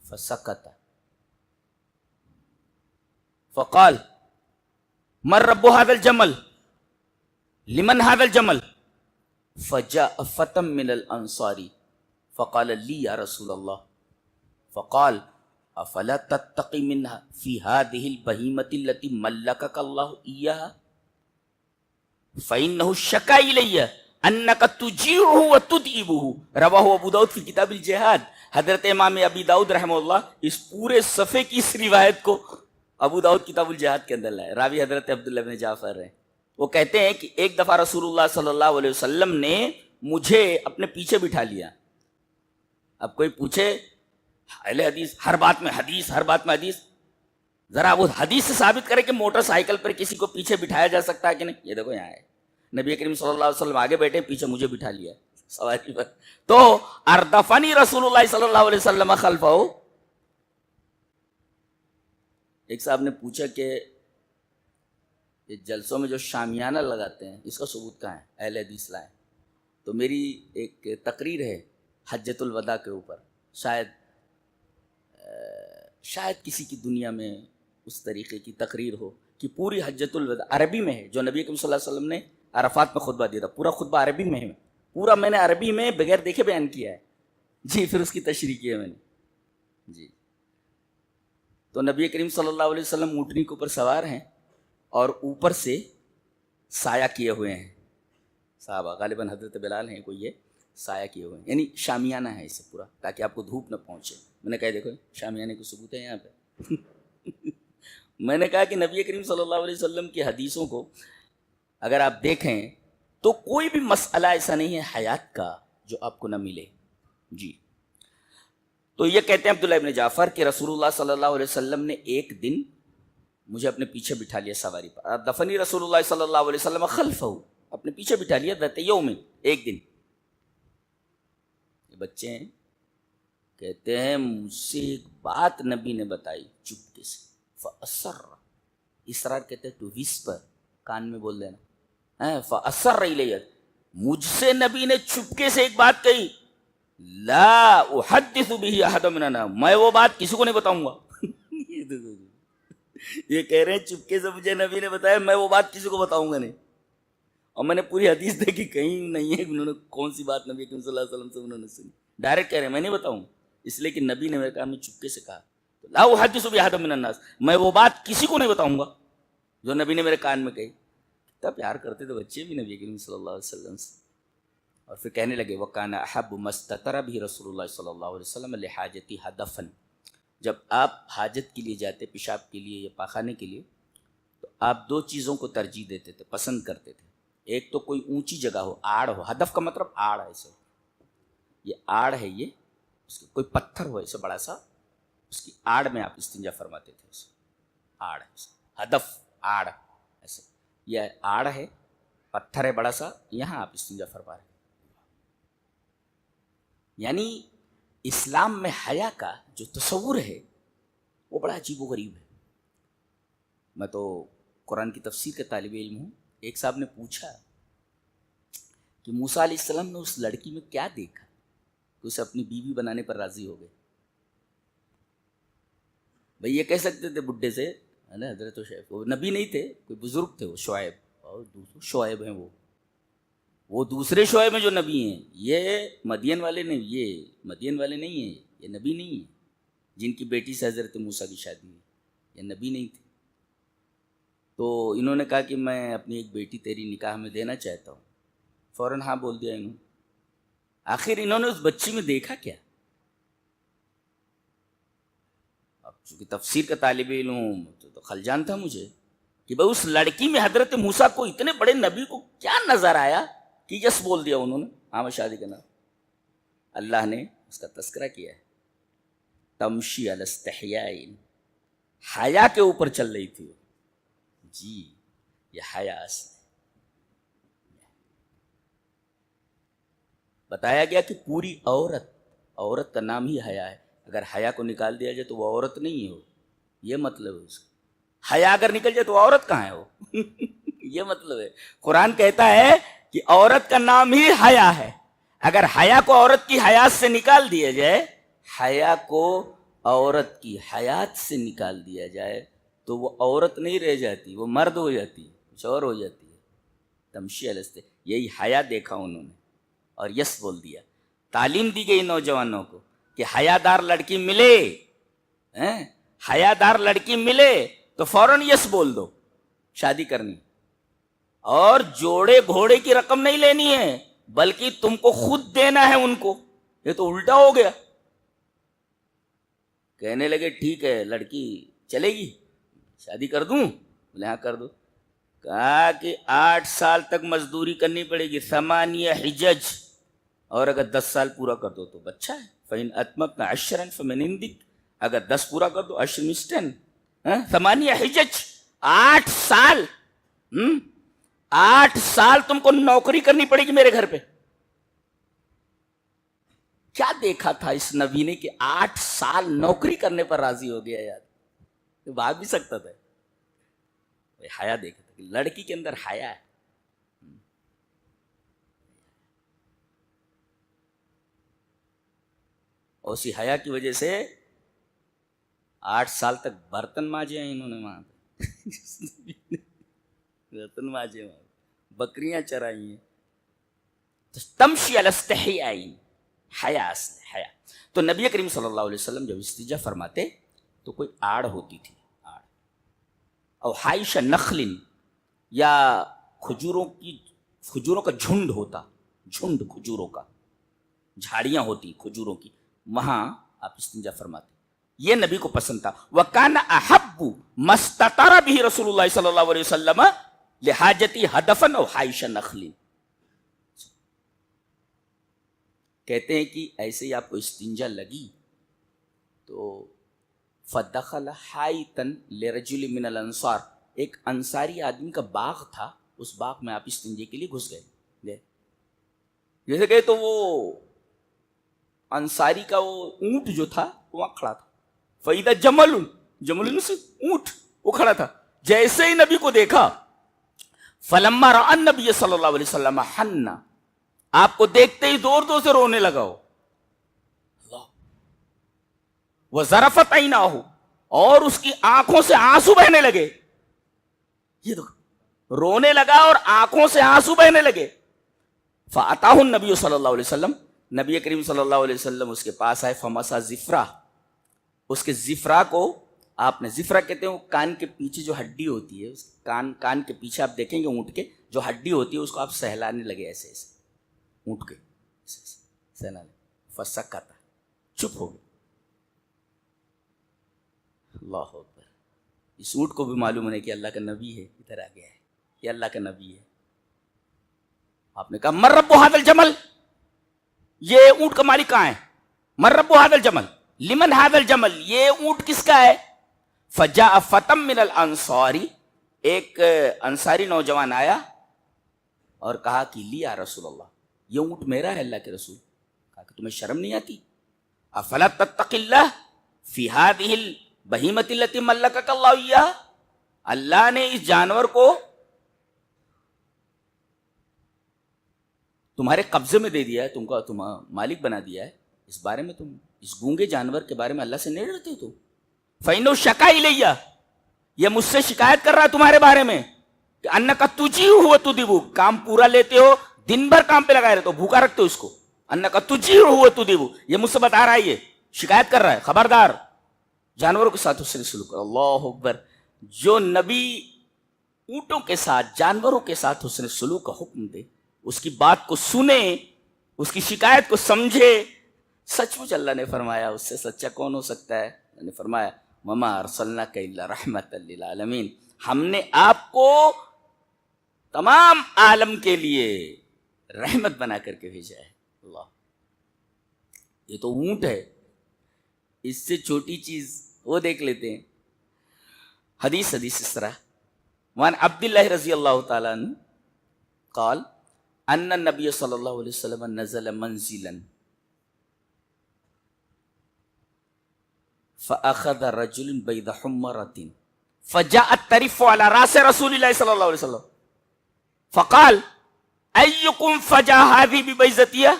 فسکت فقال من رب هذا الجمل لمن هذا الجمل فجاء فتى من الانصار فقال لي يا رسول الله فقال افلا تتقي منها في هذه البهيمة التي ملكك الله اياها فانه شكا الي انك تجيعه وتدئبه رواه ابو داؤد في کتاب الجہاد. حضرت امام ابی داؤد رحمہ اللہ اس پورے صفحے کی اس روایت کو ابو داؤد کتاب الجہاد کے اندر لائے. راوی حضرت عبداللہ بن جعفر ہیں. وہ کہتے ہیں کہ ایک دفعہ رسول اللہ صلی اللہ علیہ وسلم نے مجھے اپنے پیچھے بٹھا لیا. اب کوئی پوچھے اہل حدیث ہر بات میں حدیث، ہر بات میں حدیث، ذرا وہ حدیث سے ثابت کرے کہ موٹر سائیکل پر کسی کو پیچھے بٹھایا جا سکتا ہے کہ نہیں. یہ دیکھو یہاں ہے نبی کریم صلی اللہ علیہ وسلم آگے بیٹھے، پیچھے مجھے بٹھا لیا سواری پر. تو اردفنی رسول اللہ صلی اللہ علیہ وسلم خلفہ. ایک صاحب نے پوچھا کہ یہ جلسوں میں جو شامیانہ لگاتے ہیں اس کا ثبوت کہاں ہے؟ اہل حدیث لائیں. تو میری ایک تقریر ہے حجۃ الوداع کے اوپر، شاید کسی کی دنیا میں اس طریقے کی تقریر ہو کہ پوری حجۃ الوداع عربی میں ہے، جو نبی کریم صلی اللہ علیہ وسلم نے عرفات میں خطبہ دیا تھا، پورا خطبہ عربی میں ہے، پورا میں نے عربی میں بغیر دیکھے بیان کیا ہے. جی پھر اس کی تشریح کی ہے میں نے. جی تو نبی کریم صلی اللہ علیہ وسلم اونٹنی کے اوپر سوار ہیں اور اوپر سے سایہ کیے ہوئے ہیں. صحابہ غالباً حضرت بلال ہیں کوئی، یہ سایہ کیے ہوئے ہیں، یعنی شامیانہ ہے اسے پورا تاکہ آپ کو دھوپ نہ پہنچے. میں نے کہا دیکھو شامیانے کو ثبوت ہے یہاں پہ. میں نے کہا کہ نبی کریم صلی اللہ علیہ وسلم کی حدیثوں کو اگر آپ دیکھیں تو کوئی بھی مسئلہ ایسا نہیں ہے حیات کا جو آپ کو نہ ملے. جی تو یہ کہتے ہیں عبداللہ ابن جعفر کہ رسول اللہ صلی اللہ علیہ وسلم نے ایک دن مجھے اپنے پیچھے بٹھا لیا سواری پر. دفنی رسول اللہ صلی اللہ علیہ وسلم خلفہ، اپنے پیچھے بٹھا لیا ذات یوم، ایک دن. یہ بچے ہیں کہتے ہیں مجھ سے ایک بات نبی نے بتائی چپکے سے، فأسر، اسرار کہتے ہیں ٹو وhisper، کان میں بول دینا. فأسر الیہ، مجھ سے نبی نے چپکے سے ایک بات کہی، لا احدث به احد من الناس، میں وہ بات کسی کو نہیں بتاؤں گا. یہ کہہ رہے ہیں چپکے سے مجھے نبی نے بتایا، میں وہ بات کسی کو بتاؤں گا نہیں. اور میں نے پوری حدیث دیکھی کہیں نہیں ہے انہوں نے کون سی بات نبی صلی اللہ علیہ وسلم سے انہوں نے سنی. ڈائریکٹ کہہ رہے ہیں میں نہیں بتاؤں، اس لیے کہ نبی نے میرے کام میں چپکے سے کہا لا احدث به احد من الناس، میں وہ بات کسی کو نہیں بتاؤں گا جو نبی نے میرے کان میں کہی. کتنا پیار کرتے تھے بچے بھی نبی کریم صلی اللہ علیہ وسلم سے. اور پھر کہنے لگے وَكَانَ أَحَبُّ مَا اسْتَتَرَ بِهِ رسول اللہ صلی اللہ علیہ وسلم لحاجتی ہدفن. جب آپ حاجت کے لیے جاتے، پیشاب کے لیے یا پاخانے کے لیے، تو آپ 2 چیزوں کو ترجیح دیتے تھے، پسند کرتے تھے. ایک تو کوئی اونچی جگہ ہو، آڑ ہو، ہدف کا مطلب آڑ ہے، ایسے یہ آڑ ہے، یہ اس کے کوئی پتھر ہو ایسے بڑا سا، اس کی آڑ میں آپ استنجا فرماتے تھے، اسے آڑ ہے، ہدف آڑ ایسے، یہ آڑ ہے، پتھر ہے بڑا سا، یہاں آپ استنجا فرما رہے ہیں۔ یعنی اسلام میں حیا کا جو تصور ہے وہ بڑا عجیب و غریب ہے۔ میں تو قرآن کی تفسیر کا طالب علم ہوں، ایک صاحب نے پوچھا کہ موسیٰ علیہ السلام نے اس لڑکی میں کیا دیکھا کہ اسے اپنی بیوی بنانے پر راضی ہو گئے؟ بھئی یہ کہہ سکتے تھے بڈھے سے، ہے نا، حضرت شعیب، وہ نبی نہیں تھے، کوئی بزرگ تھے، وہ شعیب، اور دوسرے شعیب ہیں، وہ دوسرے شعیب ہیں جو نبی ہیں، یہ مدین والے نہیں، یہ مدین والے نہیں ہیں، یہ نبی نہیں ہیں جن کی بیٹی سے حضرت موسیٰ کی شادی ہوئی، یہ نبی نہیں تھے۔ تو انہوں نے کہا کہ میں اپنی ایک بیٹی تیری نکاح میں دینا چاہتا ہوں، فوراً ہاں بول دیا انہوں نے۔ آخر انہوں نے اس بچی میں دیکھا کیا؟ اب چونکہ تفسیر کا طالب علم ہوں تو خلجان تھا مجھے کہ بھائی اس لڑکی میں حضرت موسیٰ کو، اتنے بڑے نبی کو کیا نظر آیا کہ یس بول دیا انہوں نے، ہاں میں شادی کرنا۔ اللہ نے اس کا تذکرہ کیا ہے، تمشی علی استحیاء، حیا کے اوپر چل رہی تھی، جی یہ حیا اصل ہے۔ بتایا گیا کہ پوری عورت کا نام ہی حیا ہے، اگر حیا کو نکال دیا جائے تو وہ عورت نہیں ہے، وہ یہ مطلب ہے اس کا۔ حیا اگر نکل جائے تو عورت کہاں ہے وہ یہ مطلب ہے۔ قرآن کہتا ہے کہ عورت کا نام ہی حیا ہے، اگر حیا کو عورت کی حیات سے نکال دیا جائے، حیا کو عورت کی حیات سے نکال دیا جائے تو وہ عورت نہیں رہ جاتی، وہ مرد ہو جاتی ہے، کچھ اور ہو جاتی ہے۔ تمشی الستے، یہی حیا دیکھا انہوں نے اور یس بول دیا۔ تعلیم دی گئی نوجوانوں کو کہ حیا دار لڑکی ملے، حیا دار لڑکی ملے تو فوراً یس بول دو، شادی کرنی، اور جوڑے گھوڑے کی رقم نہیں لینی ہے بلکہ تم کو خود دینا ہے ان کو۔ یہ تو الٹا ہو گیا۔ کہنے لگے ٹھیک ہے لڑکی چلے گی، شادی کر دوں؟ بولے ہاں کر دو۔ کہا کہ 8 سال تک مزدوری کرنی پڑے گی، 8 حجج، اور اگر 10 سال پورا کر دو تو بچہ ہے، فَإِنْ أَتْمَمْنَ عَشْرًا فَمِنْ عِنْدِكَ، اگر 10 پورا کر دو، 10 means 10، 8 حجج، 8 سال، 8 سال تم کو نوکری کرنی پڑے گی میرے گھر پہ۔ کیا دیکھا تھا اس نبی نے کہ 8 سال نوکری کرنے پر راضی ہو گیا؟ یار بھاگ بھی سکتا تھا، حیا دیکھا تھا کہ لڑکی کے اندر حیا ہے۔ اور اسی حیا کی وجہ سے 8 سال تک برتن مانجے ہیں انہوں نے وہاں پہ برتن مانجے، وہاں بکریاں چرائی ہیں۔ تمشی علی استحیاء، حیا اصل حیا۔ تو نبی کریم صلی اللہ علیہ وسلم جب استنجا فرماتے تو کوئی آڑ ہوتی تھی، آڑ، اور حائش نخل، یا کھجوروں کا جھنڈ ہوتا، جھنڈ کھجوروں کا، جھاڑیاں ہوتی کھجوروں کی، وہاں آپ استنجا فرماتے۔ یہ نبی کو پسند تھا۔ وَكَانَ أَحَبُّ مَا اسْتَطَرَ بِهِ رسول اللہ صلی اللہ علیہ وسلم لحاجتی ہدفن اور حائش نخل۔ کہتے ہیں کہ ایسے ہی آپ کو استنجا لگی تو فدخل حائطن لرجل من الانصار، ایک انصاری آدمی کا باغ تھا، اس باغ میں آپ استنجے کے لیے گھس گئے۔ جیسے کہ تو وہ انصاری کا وہ اونٹ جو تھا وہاں کھڑا تھا، فَإِذَا جمل سے اونٹ وہ کھڑا تھا، جیسے ہی نبی کو دیکھا، فَلَمَّا رَأَى النَّبِيَّ صلی اللہ علیہ وسلم حَنَّ، آپ کو دیکھتے ہی دور دور سے رونے لگا ہو، وَزَرَفَتْ عَيْنَاهُ، اور اس کی آنکھوں سے آنسو بہنے لگے۔ یہ دیکھو رونے لگا اور آنکھوں سے آنسو بہنے لگے۔ فَأَتَاهُ النَّبِيُّ صلی اللہ علیہ وسلم، نبی کریم صلی اللہ علیہ وسلم اس کے پاس آئے، فَمَسَا ذِفْرَا، اس کے ذفرا کو آپ نے، ذفرا کہتے ہیں وہ کان کے پیچھے جو ہڈی ہوتی ہے، اس کان کے پیچھے آپ دیکھیں گے اونٹ کے جو ہڈی ہوتی ہے اس کو آپ سہلانے لگے، ایسے ایسے اونٹ کے سہلانے، فسکتا، چپ ہو گئے۔ اللہ اکبر، اس اونٹ کو بھی معلوم ہے کہ اللہ کا نبی ہے، ادھر آ گیا ہے، یہ اللہ کا نبی ہے۔ آپ نے کہا من رب ھذا الجمل، یہ اونٹ کا مالک کہاں ہے؟ من رب ھذا الجمل، لمن ھذا الجمل، یہ اونٹ کس کا ہے؟ فجاء فتم من الانصار، ایک انصاری نوجوان آیا اور کہا کہ لیا رسول اللہ، یہ اونٹ میرا ہے اللہ کے رسول۔ کہا کہ تمہیں شرم نہیں آتی؟ افلا تتقی اللہ فی هذه البہیمۃ التي ملکک اللہ ایہا، اللہ نے اس جانور کو تمہارے قبضے میں دے دیا ہے، تم کو تم مالک بنا دیا ہے، اس بارے میں تم اس گونگے جانور کے بارے میں اللہ سے نہیں ڈرتے تو؟ فإنه شکا الیہ، یہ مجھ سے شکایت کر رہا ہے تمہارے بارے میں کہ انک تجیع وتدیب، کام پورا لیتے ہو، دن بھر کام پہ لگائے رہتے ہو، بھوکا رکھتے ہو اس کو، انک تجیع وتدیب، یہ مجھ سے بتا رہا ہے، یہ شکایت کر رہا ہے، خبردار جانوروں کے ساتھ حسن سلوک کرو۔ اللہ اکبر، جو نبی اونٹوں کے ساتھ جانوروں کے ساتھ حسن سلوک کا حکم دے، اس کی بات کو سنے، اس کی شکایت کو سمجھے، سچ مچ اللہ نے فرمایا اس سے سچا کون ہو سکتا ہے؟ اللہ نے فرمایا وما ارسلناک الا رحمۃ للعالمین، ہم نے آپ کو تمام عالم کے لیے رحمت بنا کر کے بھیجا ہے۔ اللہ، یہ تو اونٹ ہے، اس سے چھوٹی چیز وہ دیکھ لیتے ہیں۔ حدیث اس طرح وان عبداللہ رضی اللہ تعالیٰ عنہ قال ان النبی صلی اللہ علیہ وسلم نزل منزلا فاخذ رجل بيض حمرة فجاءت ترف على راس رسول الله صلى الله عليه وسلم فقال ايكم فجا هذه ببيضتها؟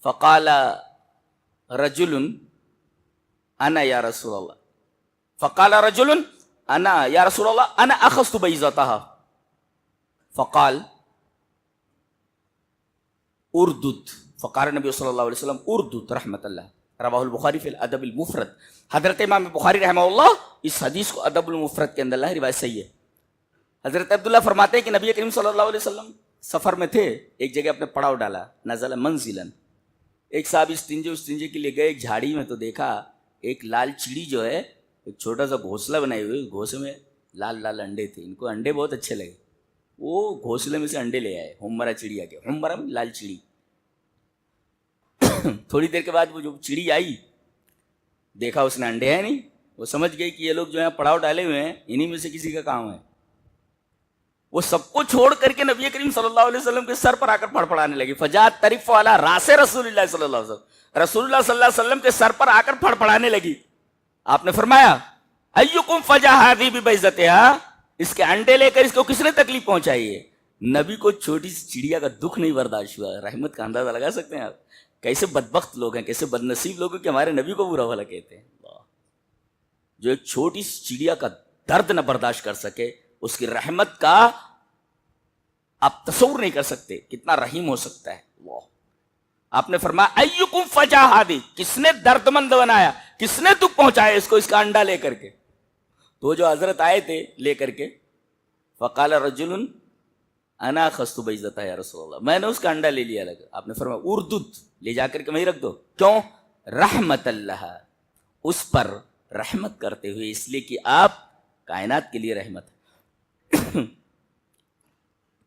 فقال رجل انا یا رسول اللہ، فقال رجل انا یا رسول اللہ انا اخذت بیضتها، فقال اردد، فقال نبی صلی اللہ علیہ وسلم اردد رحمت اللہ، رواہ البخاری فی الادب المفرد۔ حضرت امام بخاری رحمہ اللہ اس حدیث کو ادب المفرد کے اندر روایت صحیح ہے۔ حضرت عبداللہ فرماتے ہیں کہ نبی کریم صلی اللہ علیہ وسلم سفر میں تھے، ایک جگہ اپنے پڑاؤ ڈالا، نزل منزلا، ایک صاحب استنجے کے لیے گئے، ایک جھاڑی میں تو دیکھا ایک لال چڑی جو ہے ایک چھوٹا سا گھونسلہ بنائے ہوئے، اس گھونسلے میں لال لال انڈے تھے، ان کو انڈے بہت اچھے لگے، وہ گھونسلے میں سے انڈے لے آئے، ہمرا چڑیا کے، ہمرا لال چڑی۔ تھوڑی دیر کے بعد وہ جو چڑی آئی، دیکھا اس نے انڈے ہیں نہیں، وہ سمجھ گئی کہ یہ لوگ جو ہیں پڑاؤ ڈالے ہوئے ہیں، انہی میں سے کسی کا کام ہے۔ وہ سب کو چھوڑ کر کے نبی کریم صلی اللہ علیہ وسلم کے سر پر آ کر پھڑپڑانے لگی، فجاءت ترف علی راس رسول اللہ صلی اللہ علیہ وسلم، رسول اللہ صلی اللہ علیہ وسلم کے سر پر آ کر پھڑپڑانے لگی۔ آپ نے فرمایا ایکم فجا ہذی ببیضتها، اس کے انڈے لے کر اس کو کس نے تکلیف پہنچائی ہے؟ نبی کو چھوٹی سی چڑیا کا دکھ نہیں برداشت ہوا۔ رحمت کا اندازہ لگا سکتے ہیں آپ، کیسے بدبخت لوگ ہیں، کیسے بد نصیب لوگ ہیں کہ ہمارے نبی کو برا بھلا کہتے ہیں۔ جو ایک چھوٹی سی چڑیا کا درد نہ برداشت کر سکے، اس کی رحمت کا آپ تصور نہیں کر سکتے کتنا رحیم ہو سکتا ہے اللہ۔ آپ نے فرمایا ایکم فجا ہذی، کس نے درد مند بنایا، کس نے دکھ پہنچایا اس کو، اس کا انڈا لے کر کے؟ تو جو حضرت آئے تھے لے کر کے، فقال رجل انا اخذت بیضتها یا رسول اللہ، میں نے اس کا انڈا لے لیا لگا۔ آپ نے فرمایا اردد، لے جا کر کے وہیں رکھ دو، کیوں؟ رحمت اللہ، اس پر رحمت کرتے ہوئے، اس لیے کہ آپ کائنات کے لیے رحمت ہے۔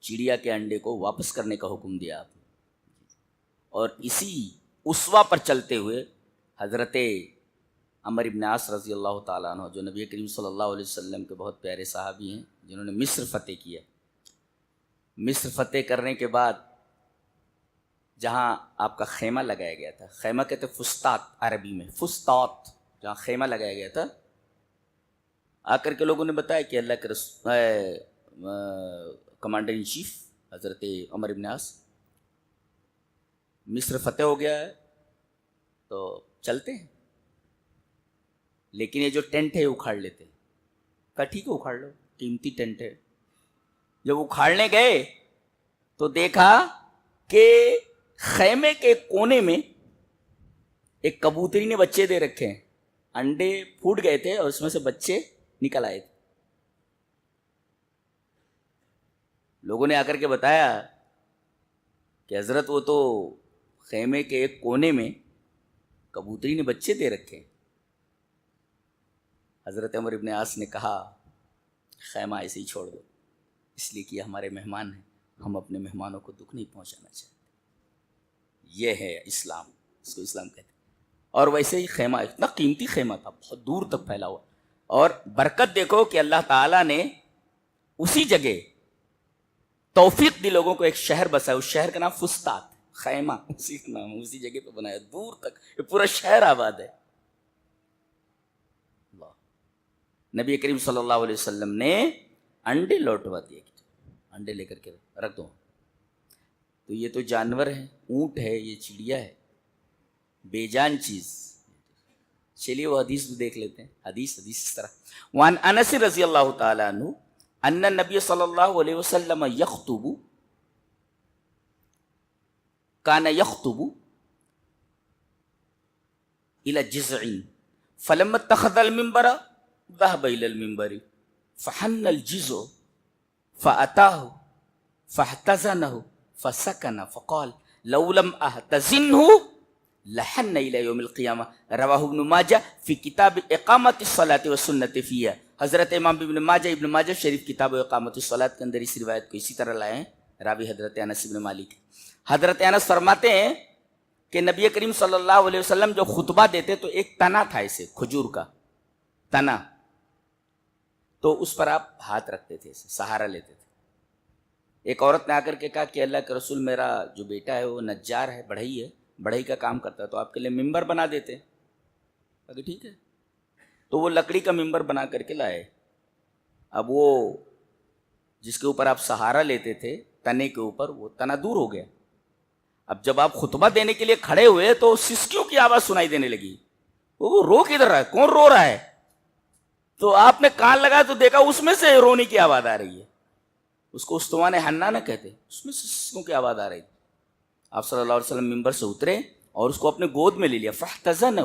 چڑیا کے انڈے کو واپس کرنے کا حکم دیا آپ نے، اور اسی اسوا پر چلتے ہوئے حضرت عمر ابن عاص رضی اللہ تعالیٰ عنہ، جو نبی کریم صلی اللہ علیہ وسلم کے بہت پیارے صحابی ہیں، جنہوں نے مصر فتح کیا، مصر فتح کرنے کے بعد جہاں آپ کا خیمہ لگایا گیا تھا، خیمہ کہتے فستات عربی میں، فستات، جہاں خیمہ لگایا گیا تھا، آ کر کے لوگوں نے بتایا کہ اللہ کے کمانڈر ان چیف حضرت عمر ابن عاص، مصر فتح ہو گیا ہے تو چلتے ہیں، لیکن یہ جو ٹینٹ ہے اکھاڑ لیتے ہیں۔ کہا ٹھیک ہے اکھاڑ لو، قیمتی ٹینٹ ہے۔ جب اکھاڑنے گئے تو دیکھا کہ خیمے کے کونے میں ایک کبوتری نے بچے دے رکھے ہیں، انڈے پھوٹ گئے تھے اور اس میں سے بچے نکل آئے تھے۔ لوگوں نے آ کر کے بتایا کہ حضرت وہ تو خیمے کے ایک کونے میں کبوتری نے بچے دے رکھے۔ حضرت عمر ابن عاص نے کہا خیمہ ایسے ہی چھوڑ دو، اس لیے کہ یہ ہمارے مہمان ہیں، ہم اپنے مہمانوں کو دکھ نہیں پہنچانا چاہتے. یہ ہے اسلام، اس کو اسلام کہتے ہیں. اور ویسے ہی خیمہ، اتنا قیمتی خیمہ تھا، بہت دور تک پھیلا ہوا. اور برکت دیکھو کہ اللہ تعالیٰ نے اسی جگہ توفیق دی لوگوں کو، ایک شہر بسایا، اس شہر کا نام فسطاط، خیمہ اسی کا نام، اسی جگہ پہ بنایا، دور تک یہ پورا شہر آباد ہے. نبی کریم صلی اللہ علیہ وسلم نے انڈے لوٹوا دیے، انڈے لے کر کے رکھ دو. تو یہ تو جانور ہے، اونٹ ہے، یہ چڑیا ہے، بے جان چیز. چلیے وہ حدیث بھی دیکھ لیتے ہیں. حدیث اس طرح. وعن انس رضی اللہ تعالی عنہ ان النبی صلی اللہ علیہ وسلم کان یخطب الى جذع فلما اتخذ المنبر ذهب الى المنبر فحن الجذع فاتاه فاحتزنه فسكن فقال لو لم احتزنه لحن الى يوم القیامہ. رواہ ابن ماجہ فی کتاب اقامت الصلاۃ والسنۃ فیہا. حضرت امام ابن ماجہ شریف کتاب اقامت الصلاۃ کے اندر اس روایت کو اسی طرح لائے ہیں. راوی حضرت انس بن مالک. حضرت انس فرماتے ہیں کہ نبی کریم صلی اللہ علیہ وسلم جو خطبہ دیتے تو ایک تنا تھا، اسے کھجور کا تنا، تو اس پر آپ ہاتھ رکھتے تھے، سہارا لیتے تھے. ایک عورت نے آ کر کے کہا کہ اللہ کے رسول، میرا جو بیٹا ہے وہ نجار ہے، بڑھئی ہے، بڑھئی کا کام کرتا ہے، تو آپ کے لیے ممبر بنا دیتے. اگر ٹھیک ہے. تو وہ لکڑی کا ممبر بنا کر کے لائے. اب وہ جس کے اوپر آپ سہارا لیتے تھے تنے کے اوپر، وہ تنا دور ہو گیا. اب جب آپ خطبہ دینے کے لیے کھڑے ہوئے تو سسکیوں کی آواز سنائی دینے لگی. وہ رو کدھر رہا ہے؟ کون رو رہا ہے؟ تو آپ نے کان لگا تو دیکھا اس میں سے رونے کی آواز آ رہی ہے. اس کو استوان حنا نہ کہتے، اس میں سے سسکیوں کی آواز آ رہی. آپ صلی اللہ علیہ وسلم ممبر سے اترے اور اس کو اپنے گود میں لے لیا. فاحتضنہ،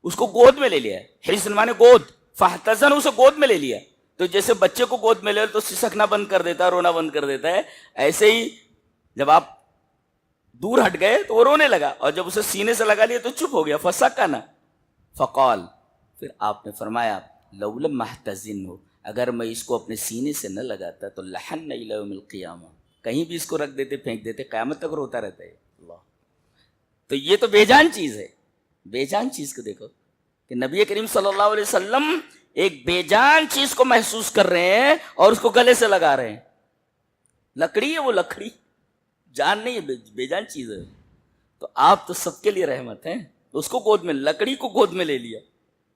اس کو گود میں لے لیا. حزن مانے گود، فاحتضنہ اسے گود میں لے لیا. تو جیسے بچے کو گود میں لے تو سسکنا بند کر دیتا ہے، رونا بند کر دیتا ہے، ایسے ہی جب آپ دور ہٹ گئے تو وہ رونے لگا، اور جب اسے سینے سے لگا لیا تو چپ ہو گیا. فسکن فقال، پھر آپ نے فرمایا لو لم احتضنہ، اگر میں اس کو اپنے سینے سے نہ لگاتا تو لحن الی یوم القیامہ، کہیں بھی اس کو رکھ دیتے، پھینک دیتے، قیامت تک روتا رہتا ہے. اللہ، تو یہ تو بے جان چیز ہے. بے جان چیز کو دیکھو کہ نبی کریم صلی اللہ علیہ وسلم ایک بے جان چیز کو محسوس کر رہے ہیں اور اس کو گلے سے لگا رہے ہیں. لکڑی ہے، وہ لکڑی جان نہیں ہے، بے جان چیز ہے. تو آپ تو سب کے لیے رحمت ہیں. اس کو گود میں، لکڑی کو گود میں لے لیا،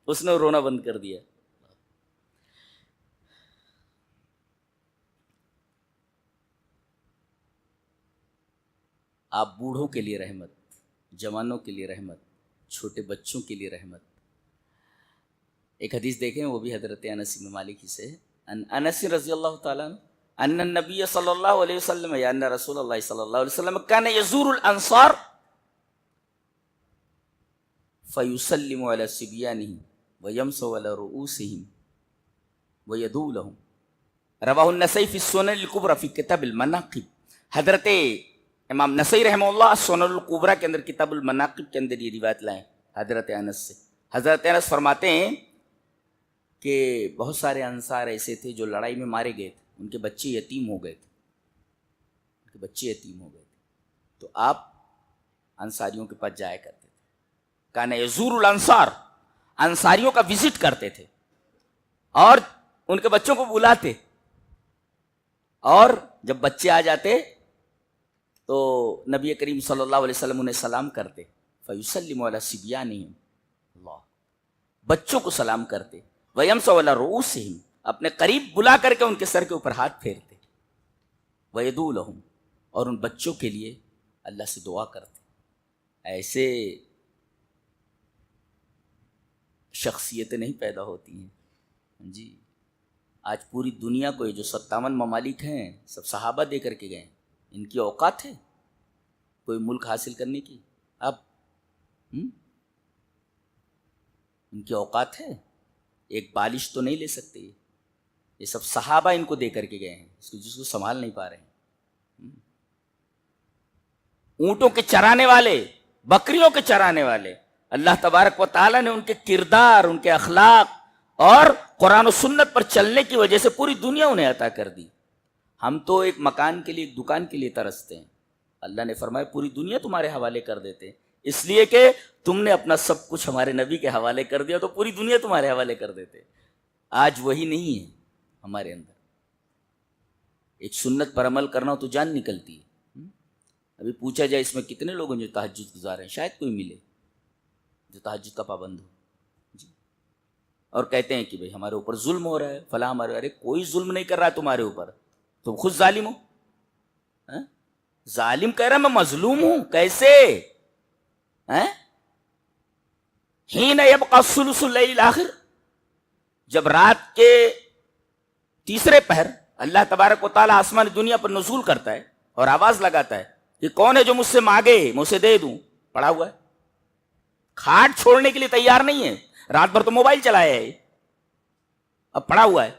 اس نے رونا بند کر دیا. آپ بوڑھوں کے لیے رحمت، جوانوں کے لیے رحمت، چھوٹے بچوں کے لیے رحمت. ایک حدیث دیکھیں، وہ بھی حضرت انس بن مالک سے. انس رضی اللہ تعالیٰ عنہ ان النبی صلی اللہ علیہ وسلم یا ان رسول اللہ صلی اللہ علیہ وسلم کان یزور الانصار فیسلم علی صبیانہم ویمسح علی رؤوسہم ویدعو لہم. رواہ النسائی فی السنن الکبری فی کتاب المناقب. حضرت امام نسائی رحمہ اللہ سنن الکبریٰ کے اندر کتاب المناقب کے اندر یہ روایت لائیں حضرت انس سے. حضرت انس فرماتے ہیں کہ بہت سارے انصار ایسے تھے جو لڑائی میں مارے گئے تھے، ان کے بچے یتیم ہو گئے تھے، تو آپ انصاریوں کے پاس جایا کرتے تھے. کان یزور الانصار، انصاریوں کا وزٹ کرتے تھے اور ان کے بچوں کو بلاتے، اور جب بچے آ جاتے تو نبی کریم صلی اللہ علیہ وسلم انہیں سلام کرتے. فیسلم علی صبیانہم، اللہ، بچوں کو سلام کرتے. ویمسح علی رؤوسہم، اپنے قریب بلا کر کے ان کے سر کے اوپر ہاتھ پھیرتے. ویدعو لہم، اور ان بچوں کے لیے اللہ سے دعا کرتے. ایسے شخصیتیں نہیں پیدا ہوتی ہیں جی. آج پوری دنیا کو یہ جو 57 ممالک ہیں سب صحابہ دے کر کے گئے. ان کی اوقات ہے کوئی ملک حاصل کرنے کی؟ اب ان کی اوقات ہے؟ ایک بالش تو نہیں لے سکتے. یہ سب صحابہ ان کو دے کر کے گئے ہیں، جس کو سنبھال نہیں پا رہے ہیں. اونٹوں کے چرانے والے، بکریوں کے چرانے والے، اللہ تبارک و تعالیٰ نے ان کے کردار، ان کے اخلاق اور قرآن و سنت پر چلنے کی وجہ سے پوری دنیا انہیں عطا کر دی. ہم تو ایک مکان کے لیے ایک دکان کے لیے ترستے ہیں، اللہ نے فرمایا پوری دنیا تمہارے حوالے کر دیتے ہیں، اس لیے کہ تم نے اپنا سب کچھ ہمارے نبی کے حوالے کر دیا تو پوری دنیا تمہارے حوالے کر دیتے۔ آج وہی نہیں ہے ہمارے اندر، ایک سنت پر عمل کرنا ہو تو جان نکلتی ہے۔ ابھی پوچھا جائے اس میں کتنے لوگ ہیں جو تہجد گزار ہیں، شاید کوئی ملے جو تہجد کا پابند ہو جی، اور کہتے ہیں کہ بھئی ہمارے اوپر ظلم ہو رہا ہے فلاں ہمارے، ارے کوئی ظلم نہیں کر رہا ہے تمہارے اوپر، تم خود ظالم ہو۔ ہاں؟ ظالم کہہ رہا میں مظلوم ہوں، کیسے؟ حین یبقی ثلث اللیل الآخر، جب رات کے تیسرے پہر اللہ تبارک و تعالیٰ آسمان دنیا پر نزول کرتا ہے اور آواز لگاتا ہے کہ کون ہے جو مجھ سے مانگے میں اسے دے دوں، پڑا ہوا ہے، کھاٹ چھوڑنے کے لیے تیار نہیں ہے، رات بھر تو موبائل چلایا ہے، اب پڑا ہوا ہے،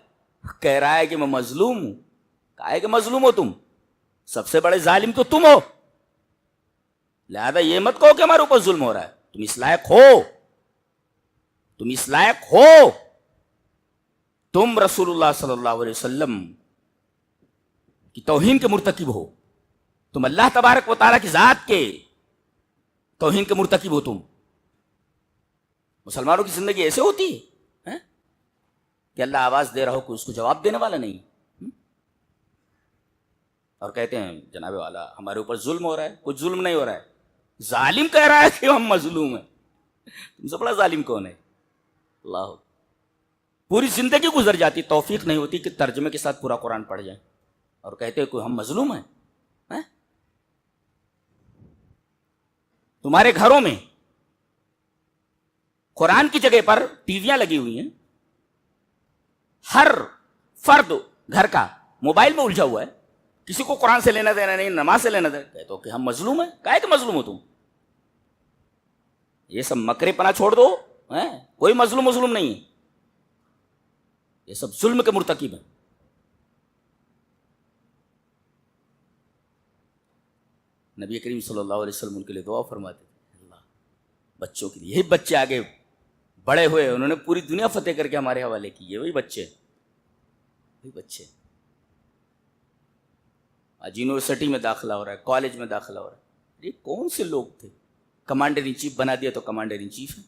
کہہ رہا ہے کہ میں مظلوم ہوں۔ کہا ہے کہ مظلوم ہو تم، سب سے بڑے ظالم تو تم ہو، لہذا یہ مت کہو کہ ہمارے اوپر ظلم ہو رہا ہے، تم اس لائق ہو، تم اس لائق ہو، تم رسول اللہ صلی اللہ علیہ وسلم کی توہین کے مرتکب ہو، تم اللہ تبارک و تعالیٰ کی ذات کے توہین کے مرتکب ہو۔ تم مسلمانوں کی زندگی ایسے ہوتی ہے کہ اللہ آواز دے رہا ہو کہ اس کو جواب دینے والا نہیں، اور کہتے ہیں جناب والا ہمارے اوپر ظلم ہو رہا ہے، کچھ ظلم نہیں ہو رہا ہے، ظالم کہہ رہا ہے کہ ہم مظلوم ہیں، تم سے بڑا ظالم کون ہے؟ اللہ، پوری زندگی گزر جاتی، توفیق نہیں ہوتی کہ ترجمے کے ساتھ پورا قرآن پڑھ جائیں، اور کہتے ہیں کہ ہم مظلوم ہیں۔ تمہارے گھروں میں قرآن کی جگہ پر ٹی ویاں لگی ہوئی ہیں، ہر فرد گھر کا موبائل میں الجھا ہوا ہے، کسی کو قرآن سے لینا دینا نہیں، نماز سے لینا دینا، کہتے ہو کہ ہم مظلوم ہیں، کہا ہے کہ مظلوم ہو تم؟ یہ سب مکرے پنا چھوڑ دو، کوئی مظلوم نہیں ہے، یہ سب ظلم کے مرتکب ہیں۔ نبی کریم صلی اللہ علیہ وسلم ان کے لیے دعا فرماتے تھے، اللہ بچوں کے لیے، یہی بچے آگے بڑے ہوئے، انہوں نے پوری دنیا فتح کر کے ہمارے حوالے کی، وہی بچے آج یونیورسٹی میں داخلہ ہو رہا ہے، کالج میں داخلہ ہو رہا ہے، یہ کون سے لوگ تھے؟ کمانڈر ان چیف بنا دیا تو کمانڈر ان چیف ہے،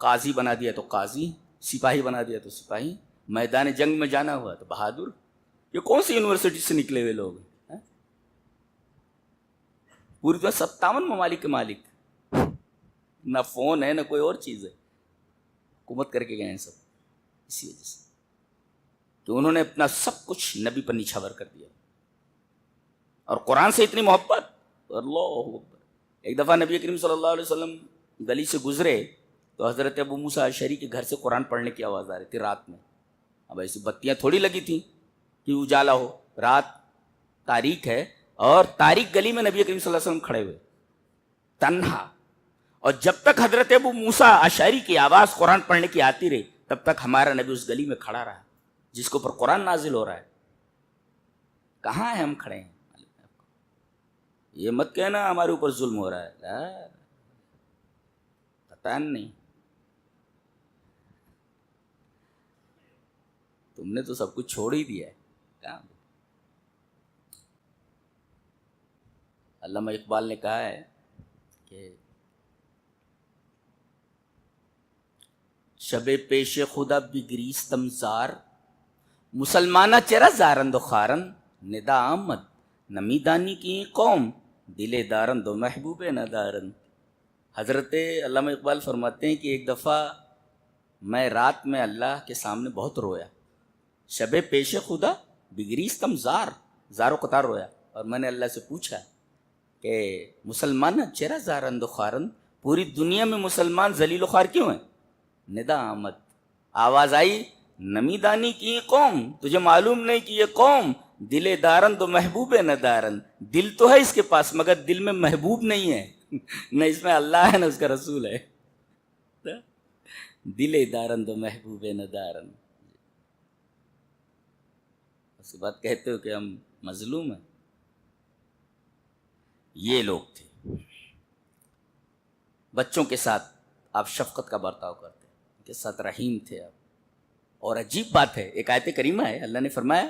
قاضی بنا دیا تو قاضی، سپاہی بنا دیا تو سپاہی، میدان جنگ میں جانا ہوا تو بہادر۔ یہ کون سی یونیورسٹی سے نکلے ہوئے لوگ ہیں؟ پوری طرح 57 ممالک کے مالک، نہ فون ہے نہ کوئی اور چیز ہے، حکومت کر کے گئے ہیں سب، اسی وجہ سے کہ انہوں نے اپنا سب کچھ نبی پر نچھاور کر دیا، اور قرآن سے اتنی محبت، اللہ اکبر۔ ایک دفعہ نبی کریم صلی اللہ علیہ وسلم گلی سے گزرے تو حضرت ابو موسیٰ اشعری کے گھر سے قرآن پڑھنے کی آواز آ رہی تھی رات میں، اب ایسی بتیاں تھوڑی لگی تھیں کہ اجالا ہو، رات تاریک ہے، اور تاریک گلی میں نبی کریم صلی اللہ علیہ وسلم کھڑے ہوئے تنہا، اور جب تک حضرت ابو موسیٰ اشعری کی آواز قرآن پڑھنے کی آتی رہی تب تک ہمارا نبی اس گلی میں کھڑا رہا جس کے اوپر قرآن نازل ہو رہا ہے۔ کہاں ہیں ہم کھڑے ہیں؟ یہ مت کہنا ہمارے اوپر ظلم ہو رہا ہے، پتہ نہیں، تم نے تو سب کچھ چھوڑ ہی دیا ہے۔ علامہ اقبال نے کہا ہے کہ شب پیش خدا بگریستم زار، مسلمانہ چرا زارند و خارن، ندا آمد نمیدانی کی قوم، دل دارند و محبوب ندارن۔ حضرت علامہ اقبال فرماتے ہیں کہ ایک دفعہ میں رات میں اللہ کے سامنے بہت رویا، شب پیش خدا بگریستم زار، زار و قطار رویا، اور میں نے اللہ سے پوچھا کہ مسلمان چرا زارند و خارن، پوری دنیا میں مسلمان ذلیل و خوار کیوں ہیں؟ ندا آمد، آواز آئی، نمیدانی کی قوم، تجھے معلوم نہیں کہ یہ قوم دل دارند و محبوب ندارن، دل تو ہے اس کے پاس مگر دل میں محبوب نہیں ہے، نہ اس میں اللہ ہے نہ اس کا رسول ہے، دل دارند و محبوب ندارن۔ اس کے بعد کہتے ہو کہ ہم مظلوم ہیں۔ یہ لوگ تھے۔ بچوں کے ساتھ آپ شفقت کا برتاؤ کرتے، ان کے ساتھ رحیم تھے آپ۔ اور عجیب بات ہے، ایک آیت کریمہ ہے، اللہ نے فرمایا